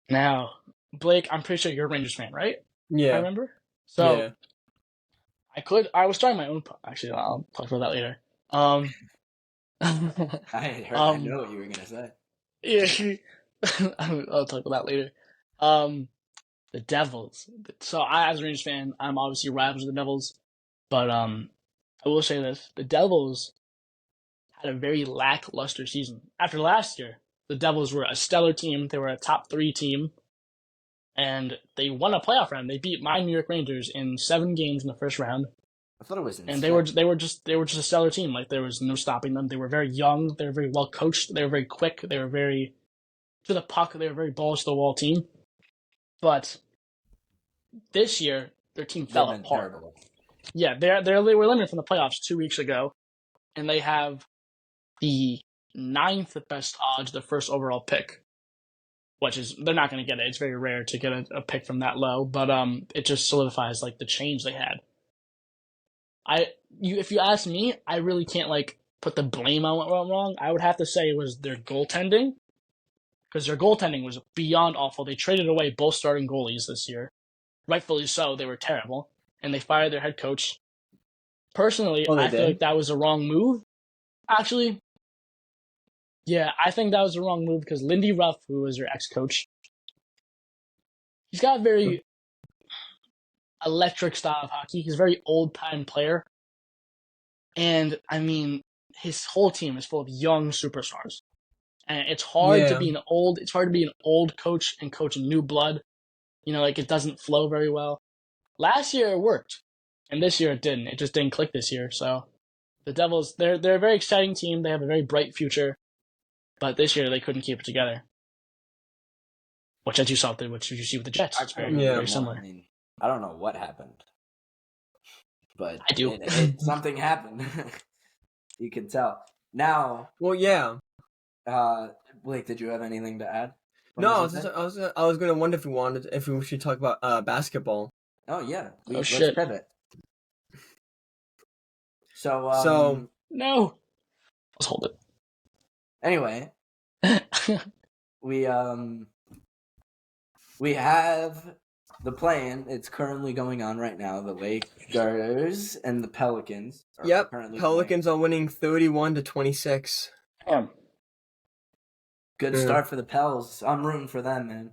Speaker 3: Now, Blake, I'm pretty sure you're a Rangers fan, right?
Speaker 2: Yeah.
Speaker 3: I remember. So, I was starting my own. Actually, I'll talk about that later.
Speaker 1: I know what you were gonna say.
Speaker 3: Yeah, I'll talk about that later. The Devils. So, as a Rangers fan, I'm obviously rivals with the Devils, but I will say this: the Devils had a very lackluster season. After last year, the Devils were a stellar team. They were a top 3 team. And they won a playoff round. They beat my New York Rangers in 7 games in the first round.
Speaker 1: I thought it was insane.
Speaker 3: And they were just a stellar team. There was no stopping them. They were very young. They were very well coached. They were very quick. They were very to the puck. They were a very balls to the wall team. But this year, their team fell apart. Terrible. Yeah, they were eliminated from the playoffs 2 weeks ago, and they have the 9th best odds, the first overall pick. which is they're not going to get it. It's very rare to get a pick from that low, but it just solidifies like the change they had. If you ask me, I really can't like put the blame on what went wrong. I would have to say it was their goaltending, because their goaltending was beyond awful. They traded away both starting goalies this year, rightfully so. They were terrible, and they fired their head coach. Personally, I feel like that was a wrong move. Actually, yeah, I think that was the wrong move because Lindy Ruff, who was their ex-coach, he's got a very electric style of hockey. He's a very old-time player. And, I mean, his whole team is full of young superstars. And it's hard to be an old coach and coach new blood. You know, like it doesn't flow very well. Last year it worked. And this year it didn't. It just didn't click this year. So the Devils, they're a very exciting team. They have a very bright future. But this year they couldn't keep it together. Which you saw with the Jets. It's very similar.
Speaker 1: I mean, I don't know what happened. But
Speaker 3: I do.
Speaker 1: Something happened. You can tell. Now.
Speaker 2: Well, yeah.
Speaker 1: Blake, did you have anything to add?
Speaker 2: No, I was gonna wonder if we should talk about basketball.
Speaker 1: Oh yeah. Let's pivot.
Speaker 3: So no. Let's hold it.
Speaker 1: Anyway. we have the play-in. It's currently going on right now. The Lakers and the Pelicans are currently
Speaker 2: Pelicans are winning 31-26.
Speaker 3: Damn.
Speaker 1: Good start for the Pels. I'm rooting for them, man.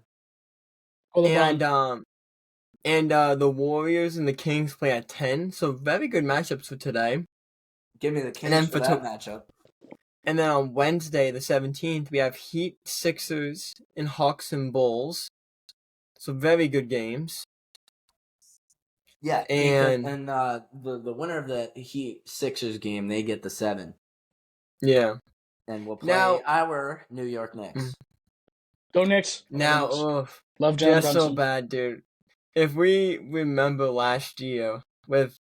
Speaker 2: And the Warriors and the Kings play at 10. So very good matchups for today.
Speaker 1: Give me the Kings for that matchup.
Speaker 2: And then on Wednesday, the 17th, we have Heat, Sixers, and Hawks and Bulls. So very good games.
Speaker 1: Yeah, and the winner of the Heat Sixers game, they get the 7.
Speaker 2: Yeah.
Speaker 1: And we'll play our New York Knicks.
Speaker 3: Go Knicks.
Speaker 2: Now,
Speaker 3: love Jalen Brunson.
Speaker 2: So bad, dude. If we remember last year with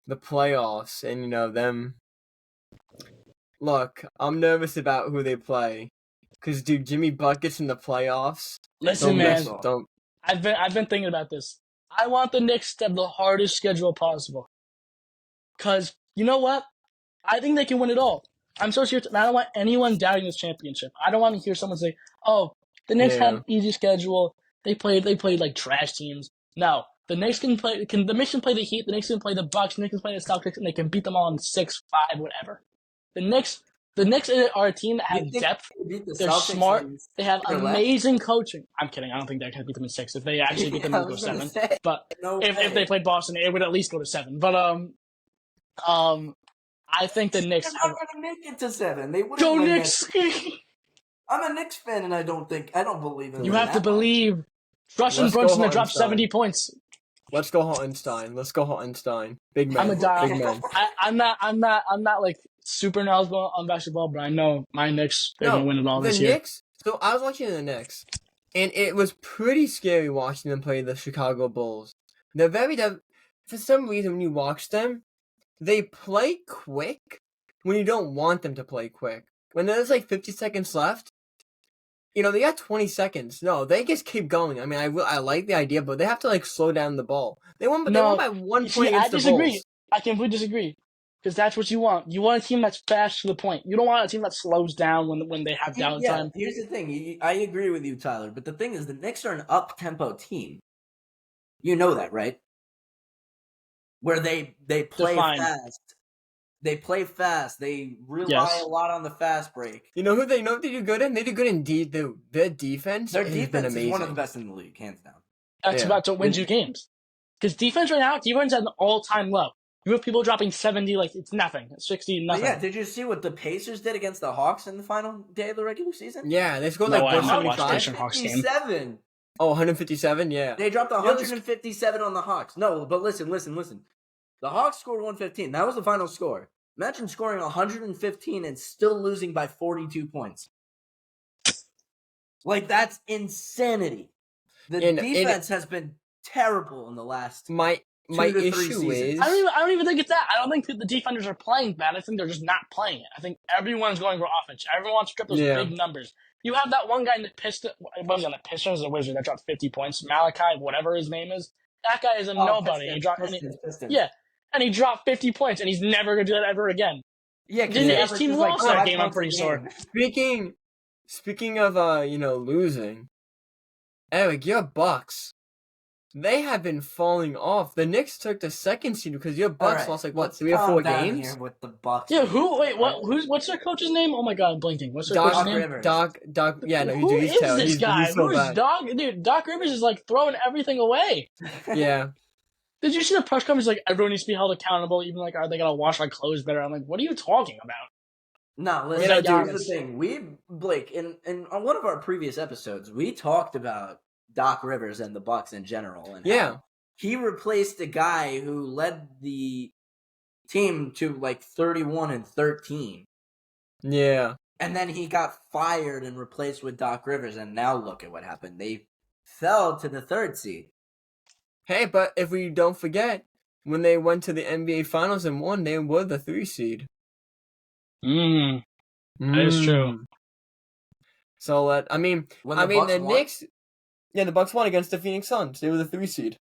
Speaker 2: the playoffs and, them... Look, I'm nervous about who they play. Because, dude, Jimmy Buckets in the playoffs...
Speaker 3: Listen, man. I've been thinking about this. I want the Knicks to have the hardest schedule possible. Because, you know what? I think they can win it all. I'm so serious. I don't want anyone doubting this championship. I don't want to hear someone say, "Oh, the Knicks had an easy schedule. They played like trash teams." No, the Knicks can play. The Knicks can play the Heat. The Knicks can play the Bucks. The Knicks can play the Celtics, and they can beat them all in 6-5, whatever. The Knicks are a team that have depth. They're smart. They have amazing coaching. I'm kidding. I don't think they're going to beat them in 6. If they actually beat them, it would go 7. But if they played Boston, it would at least go to 7. But I think the Knicks
Speaker 1: are not going to make it to 7. They wouldn't.
Speaker 3: Go Knicks!
Speaker 1: I'm a Knicks fan, and I don't believe in them.
Speaker 3: You have to believe. Russian Brunson to drop 70 points.
Speaker 2: Let's go Hottenstein. Big man.
Speaker 3: I'm a die. I'm not like super knowledgeable on basketball, but I know my Knicks, they're going to win it all this year.
Speaker 2: So I was watching the Knicks, and it was pretty scary watching them play the Chicago Bulls. They're for some reason, when you watch them, they play quick when you don't want them to play quick. When there's like 50 seconds left, they got 20 seconds. No, they just keep going. I mean, I like the idea, but they have to like slow down the ball. They won by 1 point against the Bulls.
Speaker 3: I completely disagree. Because that's what you want. You want a team that's fast to the point. You don't want a team that slows down when they have downtime.
Speaker 1: Yeah, here's the thing. I agree with you, Tyler. But the thing is, the Knicks are an up-tempo team. You know that, right? Where they play fast. They play fast. They rely a lot on the fast break.
Speaker 2: You know who they do good in? They do good in their defense.
Speaker 1: Their defense
Speaker 2: is
Speaker 1: one of the best in the league, hands down.
Speaker 3: That's about to win you games. Because defense right now, defense at an all-time low. You have people dropping 70 like it's nothing. It's 60, nothing.
Speaker 1: Yeah, did you see what the Pacers did against the Hawks in the final day of the regular season?
Speaker 2: Yeah, they scored like 175.
Speaker 1: 157.
Speaker 2: Oh, 157, yeah.
Speaker 1: They dropped 157 on the Hawks. No, but listen. The Hawks scored 115. That was the final score. Imagine scoring 115 and still losing by 42 points. Like, that's insanity. The defense has been terrible in the last
Speaker 2: My issue is
Speaker 3: I don't even think it's that. I don't think the defenders are playing bad. I think they're just not playing it. I think everyone's going for offense. Everyone wants to strip those big numbers. You have that one guy in the Pistons, the Wizard that dropped 50 points. Malachi, whatever his name is. That guy is a nobody.
Speaker 1: Pistons.
Speaker 3: And he dropped 50 points, and he's never going to do that ever again.
Speaker 1: Yeah,
Speaker 3: his team lost that game, I'm pretty sure.
Speaker 2: Speaking of, losing, Eric, your Bucks, they have been falling off. The Knicks took the second seed because your Bucks lost 3 or 4 games.
Speaker 1: Here with the Bucks.
Speaker 3: Yeah, what's their coach's name? Oh my god, I'm blinking. What's their coach's name?
Speaker 1: Rivers.
Speaker 2: Doc. Yeah, no,
Speaker 3: Who is this guy?
Speaker 2: He's so bad.
Speaker 3: Doc Rivers is like throwing everything away.
Speaker 2: Yeah.
Speaker 3: Did you see the press conference? Like everyone needs to be held accountable. Even like, are they gonna wash my clothes better? I'm like, what are you talking about?
Speaker 1: No, listen. Here's the thing. Blake, in on one of our previous episodes, we talked about Doc Rivers and the Bucks in general, and how he replaced a guy who led the team to like 31-13.
Speaker 2: Yeah,
Speaker 1: and then he got fired and replaced with Doc Rivers, and now look at what happened. They fell to the 3rd seed.
Speaker 2: Hey, but if we don't forget, when they went to the NBA Finals and won, they were the 3 seed.
Speaker 3: That is true.
Speaker 2: So the Knicks. Yeah, the Bucks won against the Phoenix Suns. They were the 3 seed.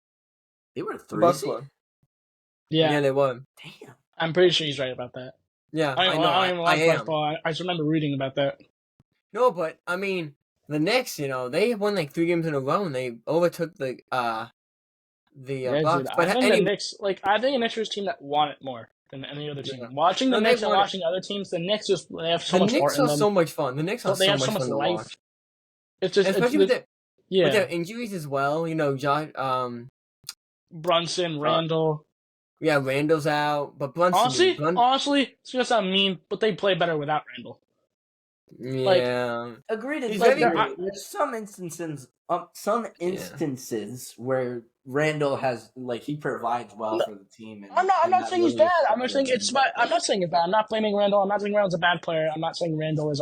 Speaker 1: They were 3 seed?
Speaker 3: Yeah,
Speaker 2: they won.
Speaker 1: Damn.
Speaker 3: I'm pretty sure he's right about that.
Speaker 2: Yeah,
Speaker 3: I know. I don't even watch basketball. I just remember reading about that.
Speaker 2: No, but, the Knicks, they won 3 games in a row, and they overtook the Bucks.
Speaker 3: But I think the Knicks, I think the Knicks are a team that want it more than any other team. Yeah. Watching the Knicks and watching other teams, the Knicks they have so much heart in them.
Speaker 2: The Knicks are so much fun. The Knicks are so much fun to watch.
Speaker 3: It's just
Speaker 2: especially with their injuries as well. Josh,
Speaker 3: Brunson, Randall.
Speaker 2: Randall's out, but Brunson.
Speaker 3: Honestly, it's gonna sound mean, but they play better without Randall.
Speaker 2: Yeah,
Speaker 1: agreed. There's some instances where Randall has he provides well for the team. And,
Speaker 3: I'm not saying he's bad. I'm not saying it's bad. I'm not saying it's bad. I'm not blaming Randall. I'm not saying Randall's a bad player. I'm not saying Randall is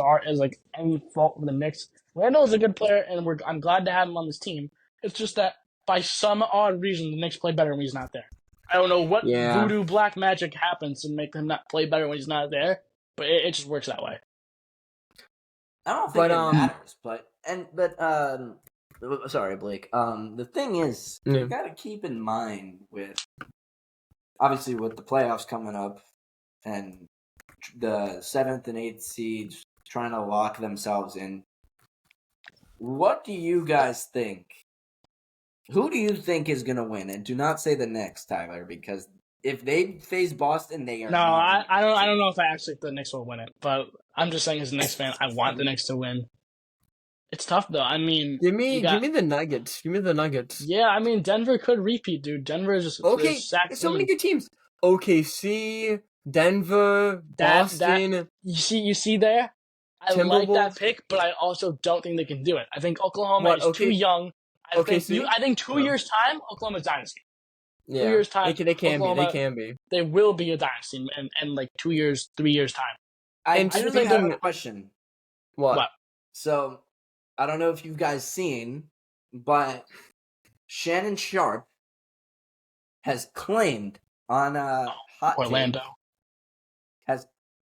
Speaker 3: any fault of the Knicks. Randall is a good player, and I'm glad to have him on this team. It's just that by some odd reason, the Knicks play better when he's not there. I don't know what voodoo black magic happens to make him not play better when he's not there, but it just works that way.
Speaker 1: I don't think it matters, sorry, Blake. The thing is, you got to keep in mind with the playoffs coming up and the 7th and 8th seeds trying to lock themselves in. What do you guys think? Who do you think is going to win? And do not say the Knicks, Tyler, because if they face Boston, they are.
Speaker 3: No, I don't know if I actually think the Knicks will win it, but I'm just saying as a Knicks fan, I want the Knicks to win. It's tough though.
Speaker 2: Give me the Nuggets. Give me the Nuggets.
Speaker 3: Yeah, Denver could repeat, dude. Denver is just
Speaker 2: okay. There's so many good teams. OKC, Denver, Boston.
Speaker 3: You see there. I like that pick, but I also don't think they can do it. I think Oklahoma is too young. I think 2 years time, Oklahoma's dynasty.
Speaker 2: Yeah,
Speaker 3: 2 years time,
Speaker 2: they can be.
Speaker 3: They will be a dynasty in 2 years, 3 years time.
Speaker 1: I just have a question.
Speaker 2: What?
Speaker 1: So, I don't know if you guys seen, but Shannon Sharp has claimed on
Speaker 3: Orlando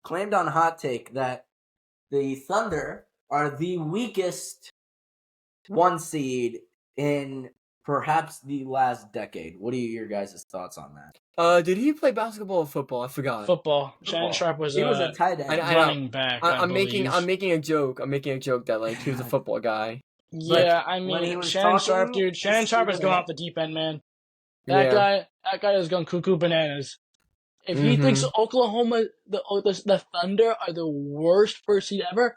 Speaker 1: Hot Take that the Thunder are the weakest 1 seed in perhaps the last decade. What are your guys' thoughts on that?
Speaker 2: Did he play basketball or football? I forgot.
Speaker 3: Football. Shannon Sharp was
Speaker 1: a tight end.
Speaker 3: Running back.
Speaker 2: I'm making a joke. I'm making a joke that he was a football guy.
Speaker 3: Yeah, Shannon Sharp, dude. Shannon Sharp is going off the deep end, man. That guy is going cuckoo bananas. If he thinks Oklahoma, the Thunder are the worst first seed ever,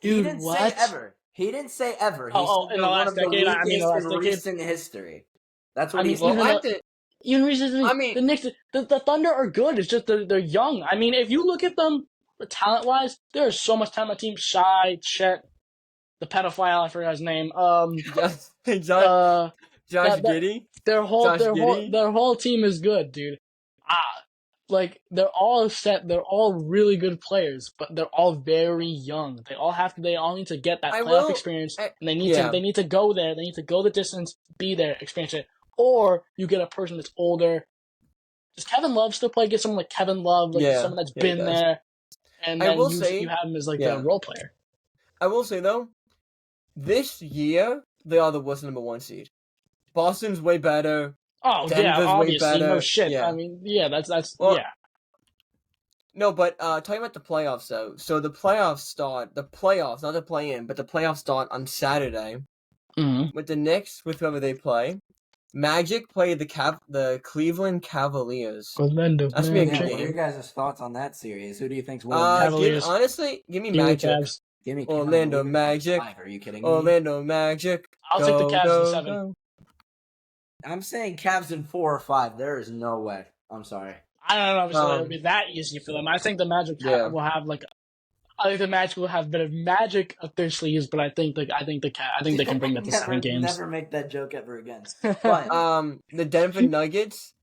Speaker 3: dude,
Speaker 1: he didn't say ever. He didn't say ever. He said
Speaker 3: in the last decade.
Speaker 1: In recent history. That's what he
Speaker 2: said.
Speaker 3: Even recently, the Knicks, the Thunder are good. It's just they're young. If you look at them talent-wise, there is so much talent on the team. Shai, Chet, the pedophile, I forgot his name.
Speaker 2: Josh Giddey.
Speaker 3: Their whole team is good, dude. They're all set. They're all really good players, but they're all very young. They all need to get that playoff experience, and they need to go there. They need to go the distance, be there, experience it. Or you get a person that's older. Does Kevin Love still play? Get someone like Kevin Love, someone that's been there, and then you have him as the role player.
Speaker 2: I will say though, this year they are the worst number 1 seed. Boston's way better.
Speaker 3: Oh
Speaker 2: Denver's
Speaker 3: yeah,
Speaker 2: way
Speaker 3: obviously,
Speaker 2: better.
Speaker 3: no shit.
Speaker 2: Yeah.
Speaker 3: I mean, yeah, that's
Speaker 2: Well,
Speaker 3: yeah.
Speaker 2: No, but talking about the playoffs though. So the playoffs, not the play-in, but the playoffs start on Saturday with the Knicks, with whoever they play. Magic play the Cleveland Cavaliers.
Speaker 3: Orlando
Speaker 2: That's gonna be a good
Speaker 1: What are
Speaker 2: game.
Speaker 1: your guys' thoughts on that series? Who do you think's winning?
Speaker 3: Cavaliers.
Speaker 2: Give me Magic.
Speaker 1: Give me
Speaker 2: Orlando
Speaker 1: Cavaliers.
Speaker 2: Magic.
Speaker 1: Are you kidding me?
Speaker 2: Orlando Magic.
Speaker 3: I'll take the Cavs in 7.
Speaker 1: I'm saying Cavs in 4 or 5. There is no way. I'm sorry.
Speaker 3: I don't know if it'll be that easy for them. I think the Magic will have I think the Magic will have a bit of magic up their sleeves, but I think they can bring that to 7 games.
Speaker 1: Never make that joke ever again. But
Speaker 2: the Denver Nuggets,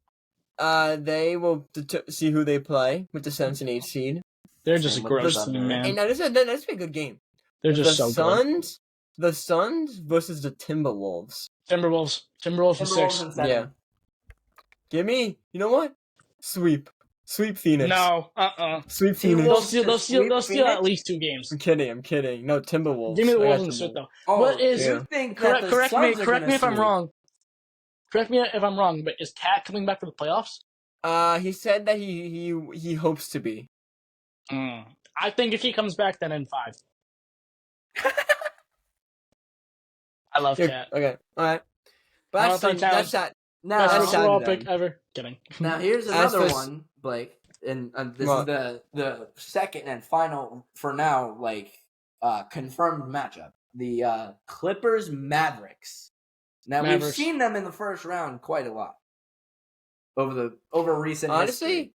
Speaker 2: they will see who they play with the 7th and 8th seed.
Speaker 3: They're just a gross team, man.
Speaker 2: And that's a good game.
Speaker 3: They're just so good.
Speaker 2: The Suns versus the Timberwolves.
Speaker 3: Timberwolves for 6.
Speaker 2: Yeah. Give me, you know what? Sweep Phoenix.
Speaker 3: No,
Speaker 2: Sweep Phoenix.
Speaker 3: They'll steal at least 2 games.
Speaker 2: I'm kidding. No, Timberwolves.
Speaker 3: Give me the Wolves in the suit, though. What is?
Speaker 1: You think
Speaker 3: correct me if I'm wrong. Correct me if I'm wrong, but is Cat coming back for the playoffs?
Speaker 2: He said that he hopes to be.
Speaker 3: I think if he comes back, then in 5. I love Cat.
Speaker 2: Okay, all right. But that's that.
Speaker 3: Now, that's the overall pick ever. Kidding.
Speaker 1: Now here's another one, Blake, and this is the second and final for now, confirmed matchup: the Clippers Mavericks. Now we've seen them in the first round quite a lot over recent history.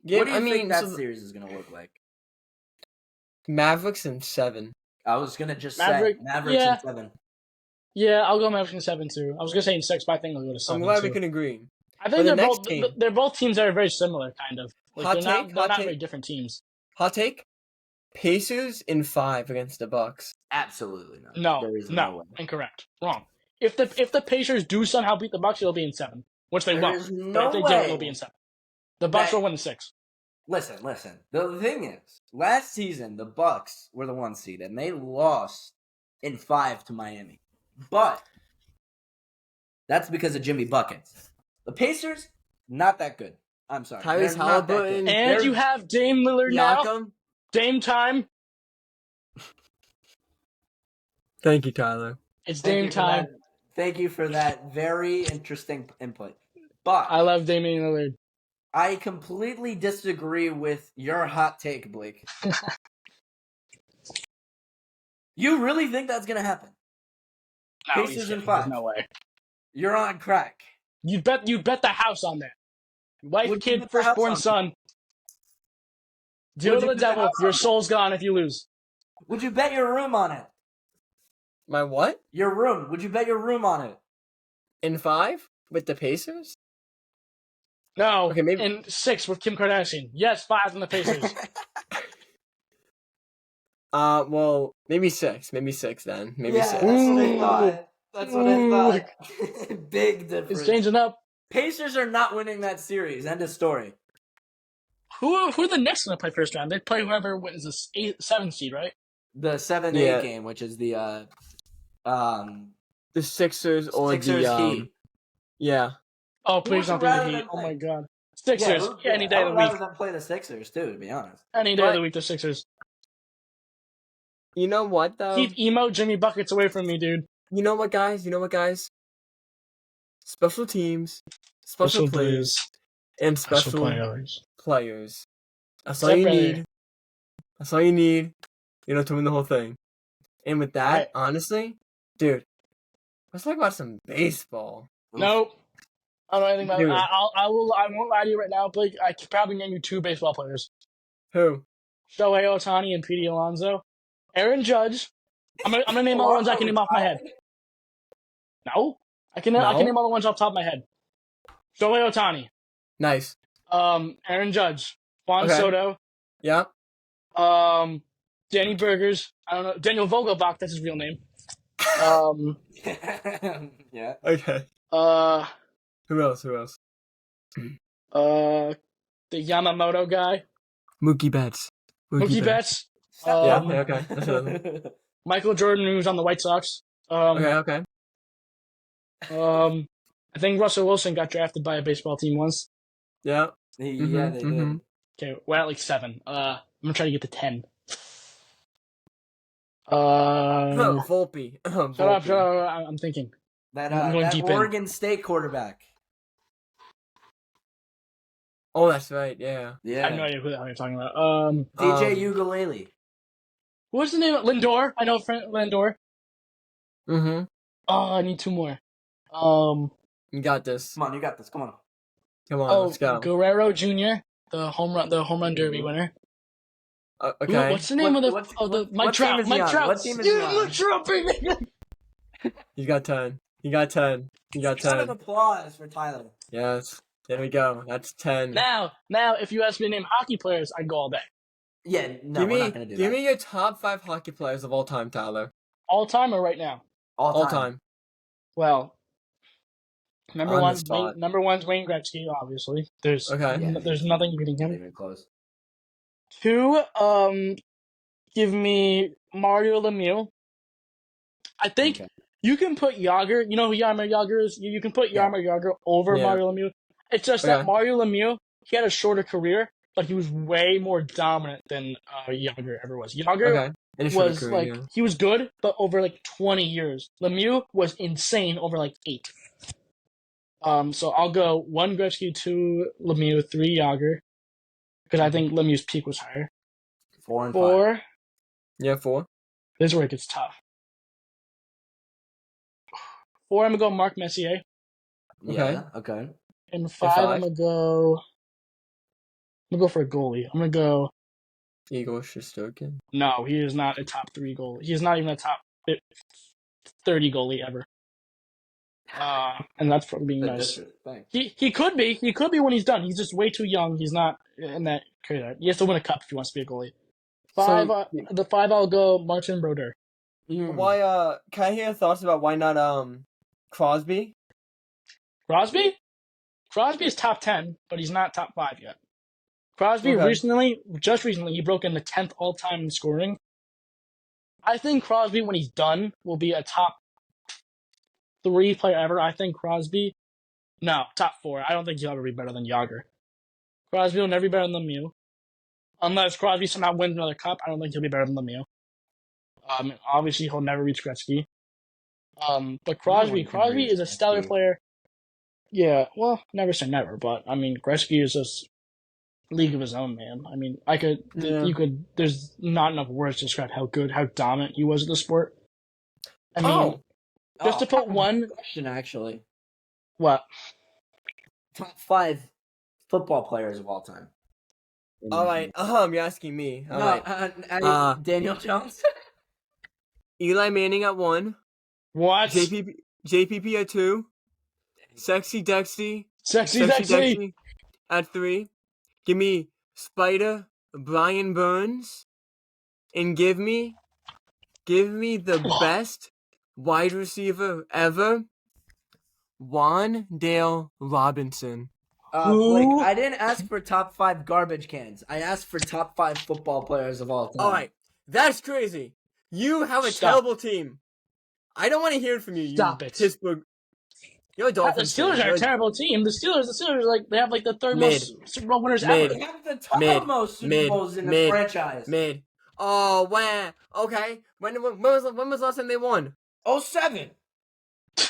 Speaker 1: What do you think that series is going to look like?
Speaker 2: Mavericks in 7.
Speaker 1: I was going to just say Mavericks in 7.
Speaker 3: Yeah, I'll go Mavericks in 7 too. I was going to say in 6, but I think I'll go to 7.
Speaker 2: I'm glad we can agree.
Speaker 3: I think they're both teams that are very similar, kind of. They're not very different teams.
Speaker 2: Hot take: Pacers in 5 against the Bucks.
Speaker 1: Absolutely not.
Speaker 3: No, incorrect. Wrong. If the Pacers do somehow beat the Bucks, it'll be in 7, which they won't. But if they do, it'll be in 7. The Bucks will win in 6.
Speaker 1: Listen. The thing is, last season the Bucks were the 1 seed, and they lost in 5 to Miami. But that's because of Jimmy Buckets. The Pacers, not that good. I'm sorry.
Speaker 2: Tyrese Halliburton.
Speaker 3: And you have Dame Lillard now. Dame time.
Speaker 2: Thank you, Tyler.
Speaker 3: It's Dame time.
Speaker 1: Thank you for that very interesting input. But
Speaker 3: I love Damian Lillard.
Speaker 1: I completely disagree with your hot take, Blake. You really think that's going to happen?
Speaker 3: No,
Speaker 1: Pacers in 5.
Speaker 3: No way.
Speaker 1: You're on crack.
Speaker 3: You bet the house on that. Wife, kid, firstborn son. Deal to the devil. Your soul's gone if you lose.
Speaker 1: Would you bet your room on it?
Speaker 2: My what?
Speaker 1: Your room. Would you bet your room on it?
Speaker 2: In 5 with the Pacers?
Speaker 3: No.
Speaker 2: Okay, maybe
Speaker 3: in 6 with Kim Kardashian. Yes, 5 in the Pacers.
Speaker 2: Well, maybe 6. Maybe 6 then. Maybe 6.
Speaker 1: That's what I thought. Big difference.
Speaker 3: It's changing up.
Speaker 1: Pacers are not winning that series. End of story.
Speaker 3: Who are the Knicks going to play first round? They play whoever wins the 7th seed, right?
Speaker 1: The 7-8 game, which is the
Speaker 2: Sixers or
Speaker 1: Sixers
Speaker 2: the
Speaker 1: Heat.
Speaker 2: Yeah.
Speaker 3: Oh, please don't be the Heat. Oh my God. Sixers. Any day of the week.
Speaker 1: I'd rather them play the Sixers too, to be honest.
Speaker 3: Any day of the week, the Sixers.
Speaker 2: You know what though?
Speaker 3: Keep emo Jimmy Buckets away from me, dude.
Speaker 2: You know what, guys? Special teams, special players, and special players. That's all you need. That's all you need, to win the whole thing. And with that, honestly, dude, let's talk about some baseball.
Speaker 3: Nope. I don't know anything about it. I won't lie to you right now, Blake. I could probably name you 2 baseball players.
Speaker 2: Who?
Speaker 3: Shohei Ohtani and Pete Alonso. Aaron Judge. I'm gonna name all the ones I can name off my head. No? I can name all the ones off the top of my head. Shohei Ohtani.
Speaker 2: Nice.
Speaker 3: Aaron Judge. Juan Soto.
Speaker 2: Yeah.
Speaker 3: Danny Burgers. I don't know. Daniel Vogelbach, that's his real name.
Speaker 1: Yeah.
Speaker 2: Okay. Who else?
Speaker 3: The Yamamoto guy.
Speaker 2: Mookie Betts.
Speaker 3: Mookie Betts.
Speaker 2: Okay.
Speaker 3: Michael Jordan, who's on the White Sox.
Speaker 2: Okay.
Speaker 3: I think Russell Wilson got drafted by a baseball team once.
Speaker 2: Yeah.
Speaker 1: Yeah, they did.
Speaker 3: Okay, we're at like 7. I'm gonna try to get to 10.
Speaker 2: Volpe.
Speaker 3: Shut up. I'm thinking.
Speaker 1: That
Speaker 3: deep
Speaker 1: Oregon State quarterback.
Speaker 2: Oh, that's right. Yeah.
Speaker 3: I have no idea who the hell you're talking about.
Speaker 1: DJ Ukulele.
Speaker 3: What's the name? Lindor. I know Lindor.
Speaker 2: Mm-hmm.
Speaker 3: Oh, I need 2 more.
Speaker 2: You got this.
Speaker 1: Come on, you got this. Come on.
Speaker 2: Let's go.
Speaker 3: Guerrero Jr., the home run derby winner.
Speaker 2: Okay.
Speaker 3: What's the name of the Mike Trout?
Speaker 1: What team is he on?
Speaker 3: Mike Trout, baby.
Speaker 2: You got 10. You got 10.
Speaker 1: Round of applause for Tyler.
Speaker 2: Yes. There we go. That's 10.
Speaker 3: Now, if you ask me to name hockey players, I'd go all day.
Speaker 1: Yeah, no, we're not going to do that.
Speaker 2: Give me your top 5 hockey players of all time, Tyler.
Speaker 3: All time or right now?
Speaker 2: All time.
Speaker 3: Well, number one's Wayne Gretzky, obviously. There's nothing beating him.
Speaker 1: Not even close.
Speaker 3: 2, give me Mario Lemieux. I think you can put Jágr. You know who Jaromir Jágr is? You can put Jaromir Jágr over Mario Lemieux. It's just that Mario Lemieux, he had a shorter career, but he was way more dominant than Jágr ever was. Jágr was he was good, but over like 20 years. Lemieux was insane over like 8. So I'll go 1 Gretzky, 2 Lemieux, 3 Jágr, because I think Lemieux's peak was higher.
Speaker 1: 4 and
Speaker 3: 4.
Speaker 1: 5.
Speaker 2: Yeah, 4.
Speaker 3: This is where it gets tough. 4, I'm gonna go Marc Messier.
Speaker 1: Okay.
Speaker 3: And 5, I'm gonna go for a goalie. I'm gonna go
Speaker 2: Igor Shesterkin.
Speaker 3: No, he is not a top 3 goalie. He is not even a top 30 goalie ever. And that's probably being nice. He could be. He could be when he's done. He's just way too young. He's not in that career. He has to win a cup if he wants to be a goalie. 5. The 5, I'll go Martin Brodeur.
Speaker 2: Why? Can I hear your thoughts about why not Crosby?
Speaker 3: Crosby? Crosby is top 10, but he's not top 5 yet. Crosby recently, he broke in the 10th all-time in scoring. I think Crosby, when he's done, will be a top 3 player ever. I think Crosby, top 4. I don't think he'll ever be better than Jágr. Crosby will never be better than Lemieux. Unless Crosby somehow wins another cup, I don't think he'll be better than Lemieux. Obviously, he'll never reach Gretzky. But Crosby is a stellar player. Yeah, well, never say never, but I mean, Gretzky is just league of his own, man. I mean, there's not enough words to describe how good, how dominant he was at the sport. I mean, just to put one
Speaker 1: question, actually.
Speaker 3: What?
Speaker 1: Top 5 football players of all time.
Speaker 2: All right. You're asking me. All right.
Speaker 1: Daniel Jones.
Speaker 2: Eli Manning at 1.
Speaker 3: What?
Speaker 2: JPP at 2. Sexy Dexy at 3. Give me Spider Brian Burns, and give me the best wide receiver ever, Wan'Dale Robinson.
Speaker 1: Blake, I didn't ask for top 5 garbage cans. I asked for top 5 football players of all time.
Speaker 2: All right, that's crazy. You have a terrible team. I don't want to hear it from you.
Speaker 3: Stop it.
Speaker 2: Pittsburgh. You're a Dolphins.
Speaker 3: The Steelers are a terrible team. The Steelers, they have like the 3rd most Super Bowl winners ever.
Speaker 1: They have the top most Super Bowls in the franchise.
Speaker 2: Oh, wow. Okay. When was the last time they won?
Speaker 1: 07.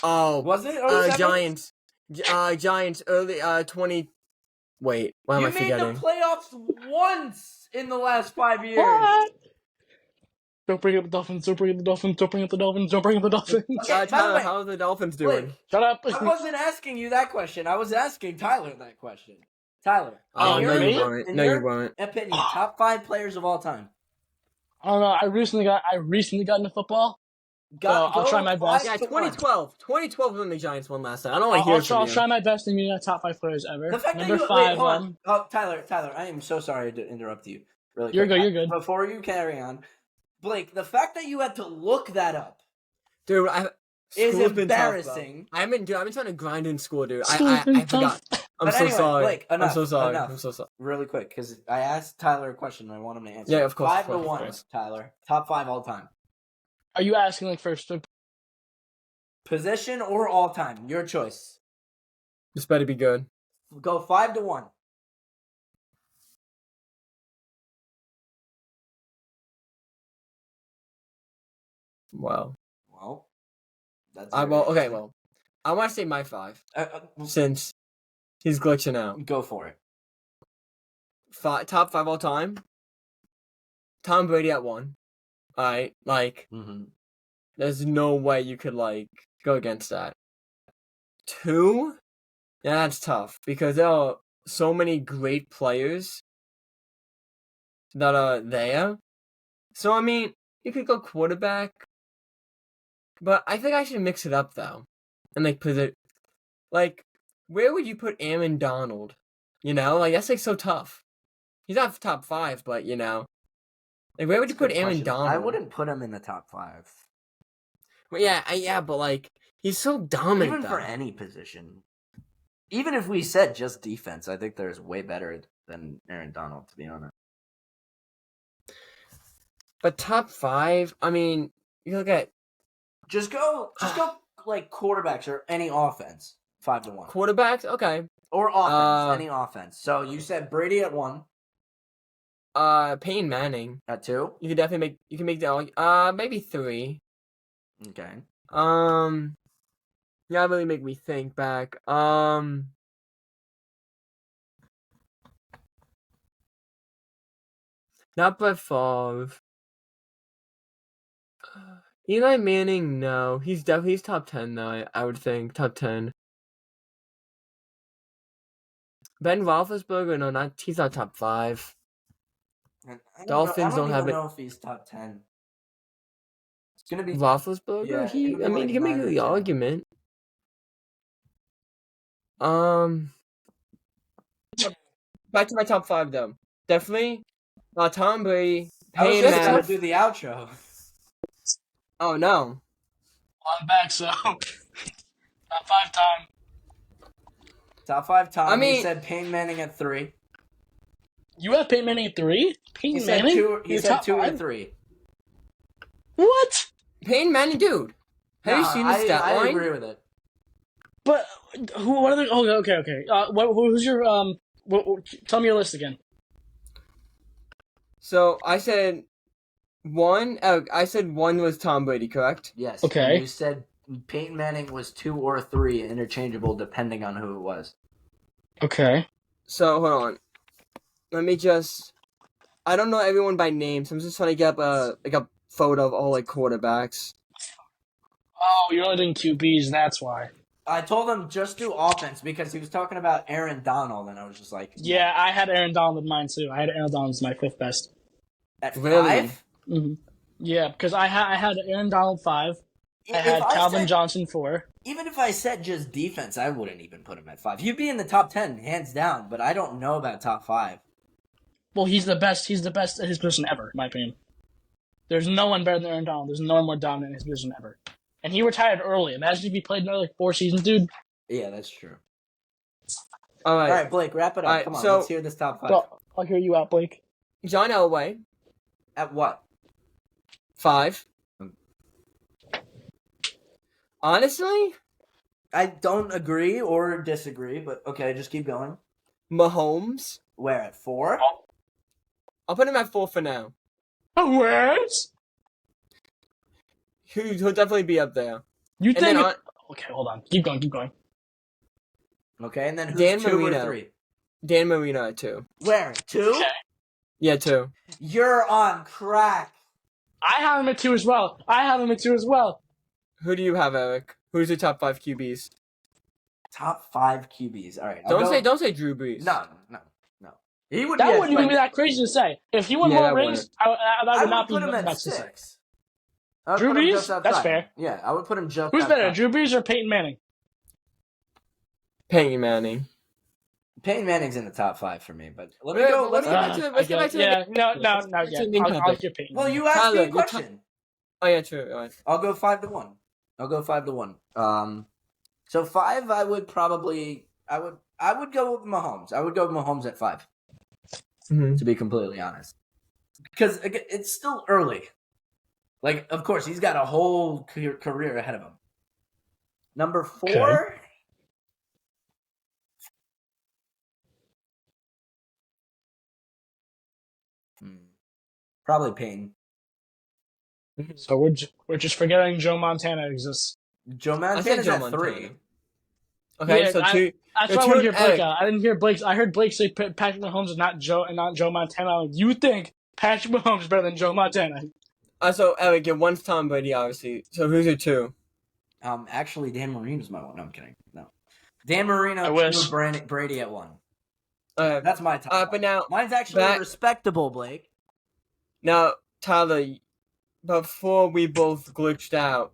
Speaker 2: Oh.
Speaker 1: Was it 07?
Speaker 2: Giants early 20. Wait, why am I forgetting?
Speaker 1: You made the playoffs once in the last 5 years.
Speaker 3: What? Don't bring up the Dolphins. Don't bring up the Dolphins. Don't bring up the Dolphins. Don't bring up the Dolphins.
Speaker 2: Okay, Tyler, how are the Dolphins doing?
Speaker 1: Blake,
Speaker 3: shut up.
Speaker 1: I wasn't asking you that question. I was asking Tyler that question. Tyler.
Speaker 2: No, you weren't.
Speaker 1: In your opinion, top 5 players of all time.
Speaker 3: I don't know. I recently got into football. I'll try my best.
Speaker 2: Yeah, 2012. 2012 when the Giants won last time. I don't want to hear from you.
Speaker 3: I'll try my best to meet top 5 players ever.
Speaker 1: The fact
Speaker 3: Number
Speaker 1: that
Speaker 3: 5.
Speaker 1: Tyler, I am so sorry to interrupt you. Really quick.
Speaker 3: You're good.
Speaker 1: Before you carry on, Blake, the fact that you had to look that up,
Speaker 2: dude,
Speaker 1: is embarrassing.
Speaker 2: I've been trying to grind in school, dude. I forgot. I'm so sorry.
Speaker 1: Blake, enough,
Speaker 2: I'm so sorry.
Speaker 1: Really quick, because I asked Tyler a question and I want him to answer.
Speaker 2: Yeah, of course.
Speaker 1: 5 to 1, Tyler. Top 5 all time.
Speaker 3: Are you asking like first
Speaker 1: position or all time? Your choice.
Speaker 2: This better be good.
Speaker 1: Go 5-1.
Speaker 2: Wow.
Speaker 1: Well, that's.
Speaker 2: I want to say my 5 since he's glitching out.
Speaker 1: Go for it.
Speaker 2: Top 5 all time. Tom Brady at 1. All right, like there's no way you could like go against that. 2, yeah, that's tough because there are so many great players that are there. So I mean, you could go quarterback, but I think I should mix it up though, and like put it like where would you put Aaron Donald? You know, like that's like so tough. He's not top 5, but you know, like where would you put Aaron Donald?
Speaker 1: I wouldn't put him in the top 5.
Speaker 2: Well, yeah, but like he's so dominant.
Speaker 1: Even for any position. Even if we said just defense, I think there's way better than Aaron Donald, to be honest.
Speaker 2: But top 5, I mean, you look at
Speaker 1: just go like quarterbacks or any offense. 5-1.
Speaker 2: Quarterbacks, okay.
Speaker 1: Or offense, any offense. So you said Brady at 1.
Speaker 2: Peyton Manning
Speaker 1: at 2.
Speaker 2: You could definitely make that. Maybe 3.
Speaker 1: Okay.
Speaker 2: Yeah, really make me think back. Not Brett Favre. Eli Manning, no. He's top 10 though, I would think. Top 10. Ben Roethlisberger, no, he's not top 5. Dolphins don't have it.
Speaker 1: I don't know if he's top 10. It's gonna be
Speaker 2: Roethlisberger.
Speaker 1: Yeah,
Speaker 2: you can make the argument. Back to my top 5 though. Definitely, Tom Brady.
Speaker 1: I was just gonna do the outro.
Speaker 2: Oh no.
Speaker 3: I'm back, so top 5 time.
Speaker 1: Top 5 Tom. I mean, he said Peyton Manning at 3.
Speaker 3: You have Peyton Manning at 3? Peyton Manning?
Speaker 1: He said 2 or 3.
Speaker 3: What?
Speaker 2: Peyton Manning, dude. Have you seen the stat line?
Speaker 1: I agree with it.
Speaker 3: But what are the? Okay. Who's your tell me your list again.
Speaker 2: So I said 1. I said 1 was Tom Brady, correct?
Speaker 1: Yes.
Speaker 3: Okay.
Speaker 1: You said Peyton Manning was 2 or 3, interchangeable depending on who it was.
Speaker 3: Okay.
Speaker 2: So hold on. Let me just. I don't know everyone by name, so I'm just trying to get up a photo of all like quarterbacks.
Speaker 3: Oh, you're only doing QBs, that's why.
Speaker 1: I told him just do offense because he was talking about Aaron Donald, and I was just like,
Speaker 3: yeah, I had Aaron Donald in mine too. I had Aaron Donald as my 5th best.
Speaker 1: At 5?
Speaker 3: Mm-hmm. Yeah, because I had Aaron Donald 5. I had Calvin Johnson 4.
Speaker 1: Even if I said just defense, I wouldn't even put him at 5. He'd be in the top 10, hands down, but I don't know about top 5.
Speaker 3: Well, he's the best. He's the best at his position ever, in my opinion. There's no one better than Aaron Donald. There's no one more dominant in his position ever. And he retired early. Imagine if he played another 4 seasons, dude.
Speaker 1: Yeah, that's true.
Speaker 2: All
Speaker 1: right, Blake, wrap it up. Come on, let's hear this top 5.
Speaker 3: I'll hear you out, Blake.
Speaker 2: John Elway.
Speaker 1: At what?
Speaker 2: 5. Honestly,
Speaker 1: I don't agree or disagree, but okay, just keep going.
Speaker 2: Mahomes.
Speaker 1: Where, at 4?
Speaker 2: I'll put him at 4 for now.
Speaker 3: What?
Speaker 2: He'll definitely be up there.
Speaker 3: You think? Okay, hold on. Keep going.
Speaker 1: Okay, and then who's
Speaker 2: Dan
Speaker 1: 2
Speaker 2: Marino.
Speaker 1: or 3?
Speaker 2: Dan Marino at 2.
Speaker 1: Where? 2?
Speaker 3: Okay.
Speaker 2: Yeah, 2.
Speaker 1: You're on crack.
Speaker 3: I have him at 2 as well.
Speaker 2: Who do you have, Eric? Who's your top 5 QBs?
Speaker 1: Top 5 QBs. All right.
Speaker 2: Don't say Drew Brees.
Speaker 1: No. He would.
Speaker 3: That wouldn't even be that crazy to say. If he won more rings, that would not be
Speaker 1: put him at
Speaker 3: nuts to say.
Speaker 1: 6.
Speaker 3: Drew Brees? That's fair.
Speaker 1: Yeah, I would put him just.
Speaker 3: Who's better, Drew Brees or Peyton Manning?
Speaker 2: Peyton Manning.
Speaker 1: Peyton Manning's in the top 5 for me, but
Speaker 2: let's get back to
Speaker 3: yeah. I'll give Peyton.
Speaker 1: Well, you asked me a question.
Speaker 2: Oh yeah, true. Right.
Speaker 1: I'll go 5-1. So 5, I would probably, I would go with Mahomes. I would go with Mahomes at 5. To be completely honest, because again, it's still early. Like, of course, he's got a whole career ahead of him. Number 4. Okay. Probably Payne.
Speaker 3: So we're just forgetting Joe Montana exists.
Speaker 1: Joe Montana's at 3.
Speaker 2: Okay,
Speaker 3: yeah,
Speaker 2: so two.
Speaker 3: That's why I want to hear Blake out. I didn't hear Blake. I heard Blake say Patrick Mahomes is not Joe Montana. Like, you think Patrick Mahomes is better than Joe Montana?
Speaker 2: So Eric, your one's Tom Brady, obviously. So who's your 2?
Speaker 1: Actually, Dan Marino's my 1. No, I'm kidding. No, Dan Marino. Brady at 1. That's my top.
Speaker 2: But now
Speaker 1: mine's actually respectable, Blake.
Speaker 2: Now, Tyler, before we both glitched out,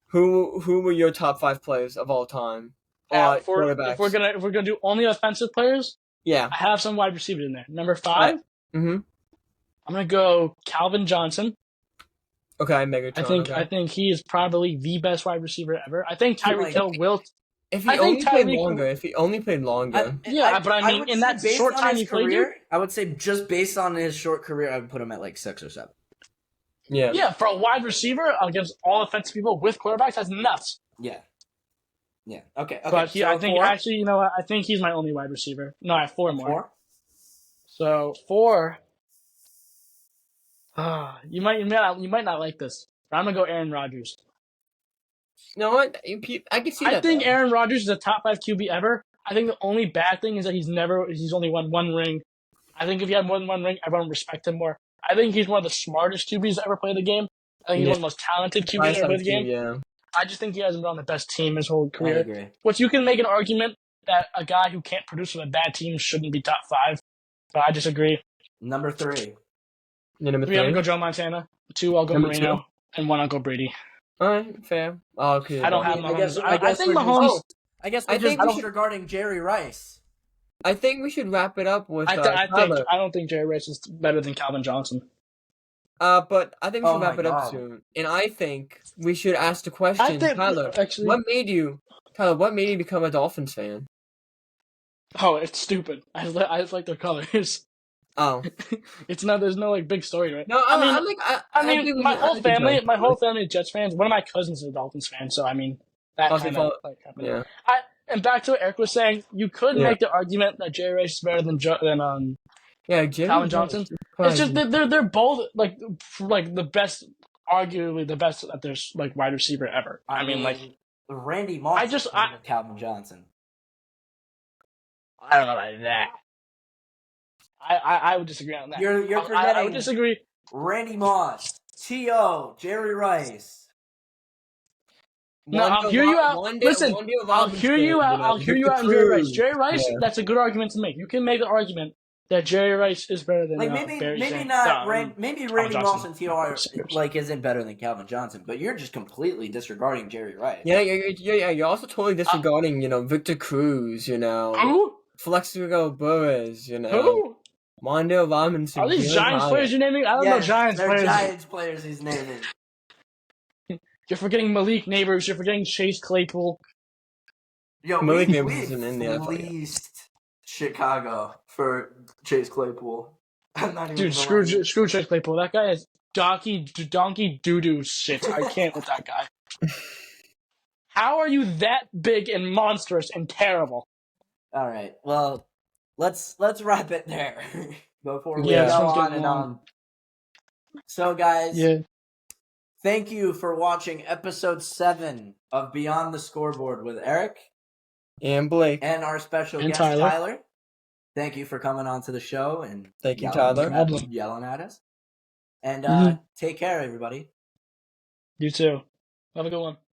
Speaker 2: who were your top 5 players of all time?
Speaker 3: If we're gonna do only offensive players,
Speaker 2: yeah,
Speaker 3: I have some wide receivers in there. Number 5, I'm gonna go Calvin Johnson.
Speaker 2: Okay, Megatron.
Speaker 3: I think he is probably the best wide receiver ever. I think Tyreek Hill will.
Speaker 2: If he only played longer.
Speaker 3: But I mean, in that short time he played,
Speaker 1: I would say just based on his short career, I would put him at like 6 or 7.
Speaker 3: Yeah. Yeah, for a wide receiver against all offensive people with quarterbacks, that's nuts.
Speaker 1: Yeah. Yeah. Okay.
Speaker 3: But I think 4? Actually, you know what? I think he's my only wide receiver. No, I have 4 more.
Speaker 1: 4?
Speaker 3: So 4. You might not like this, but I'm gonna go Aaron Rodgers.
Speaker 2: You know what? I can see that.
Speaker 3: I think Aaron Rodgers is a top 5 QB ever. I think the only bad thing is that he's only won 1 ring. I think if he had more than 1 ring, everyone would respect him more. I think he's one of the smartest QBs to ever play the game. I think he's one of the most talented QBs to ever play the game.
Speaker 2: Yeah.
Speaker 3: I just think he hasn't been on the best team his whole career.
Speaker 1: I agree.
Speaker 3: Which you can make an argument that a guy who can't produce with a bad team shouldn't be top 5, but I disagree.
Speaker 1: Number 3.
Speaker 2: Number 3.
Speaker 3: I'm gonna go Joe Montana. 2, I'll go Marino, 2. And 1, I'll go Brady.
Speaker 2: All right, fair. Oh, okay.
Speaker 3: I don't have Mahomes.
Speaker 1: I
Speaker 3: think Mahomes.
Speaker 1: I guess we're just disregarding Jerry Rice.
Speaker 2: I think we should wrap it up with.
Speaker 3: I don't think Jerry Rice is better than Calvin Johnson.
Speaker 2: But I think we should wrap it up soon. And I think we should ask the question, Tyler. Actually, what made you become a Dolphins fan?
Speaker 3: Oh, it's stupid. I just like their colors.
Speaker 2: Oh,
Speaker 3: there's no like big story, right?
Speaker 2: No, I mean,
Speaker 3: my whole family is Jets fans. One of my cousins is a Dolphins fan, so I mean that kind of like happened. Yeah. And back to what Eric was saying, you could make the argument that Jerry Rice is better than Calvin Johnson. It's just they're both like the best, arguably the best that there's like wide receiver ever. I mean like
Speaker 1: Randy Moss. Calvin Johnson.
Speaker 3: I don't know about that. I would disagree on that.
Speaker 1: You're forgetting.
Speaker 3: I would disagree.
Speaker 1: Randy Moss, T.O., Jerry Rice.
Speaker 3: No, I'll hear you out. Listen, I'll hear you out. I'll hear you out on Jerry Rice. Jerry Rice, that's a good argument to make. You can make the argument that Jerry Rice is better than
Speaker 1: maybe not. Maybe Randy Moss and T.O. isn't better than Calvin Johnson, but you're just completely disregarding Jerry Rice.
Speaker 2: Yeah. You're also totally disregarding, Victor Cruz,
Speaker 3: Who?
Speaker 2: Flexico Burris,
Speaker 3: Who?
Speaker 2: Wanda Robinson.
Speaker 3: Are these Giants players you're naming? I don't know Giants players.
Speaker 1: Giants players he's naming.
Speaker 3: You're forgetting Malik Neighbors. You're forgetting Chase Claypool.
Speaker 1: Yo,
Speaker 2: Malik Neighbors isn't in the
Speaker 1: NFL. Chicago for Chase Claypool.
Speaker 3: Dude, screw Chase Claypool. That guy is donkey doo-doo shit. I can't with that guy. How are you that big and monstrous and terrible?
Speaker 1: All right. Well, let's wrap it there before we go on and on. So, guys, thank you for watching episode 7 of Beyond the Scoreboard with Eric
Speaker 2: and Blake
Speaker 1: and our special guest Tyler. Thank you for coming on to the show and
Speaker 2: thank you, Tyler,
Speaker 1: yelling at us. And take care, everybody.
Speaker 3: You too. Have a good one.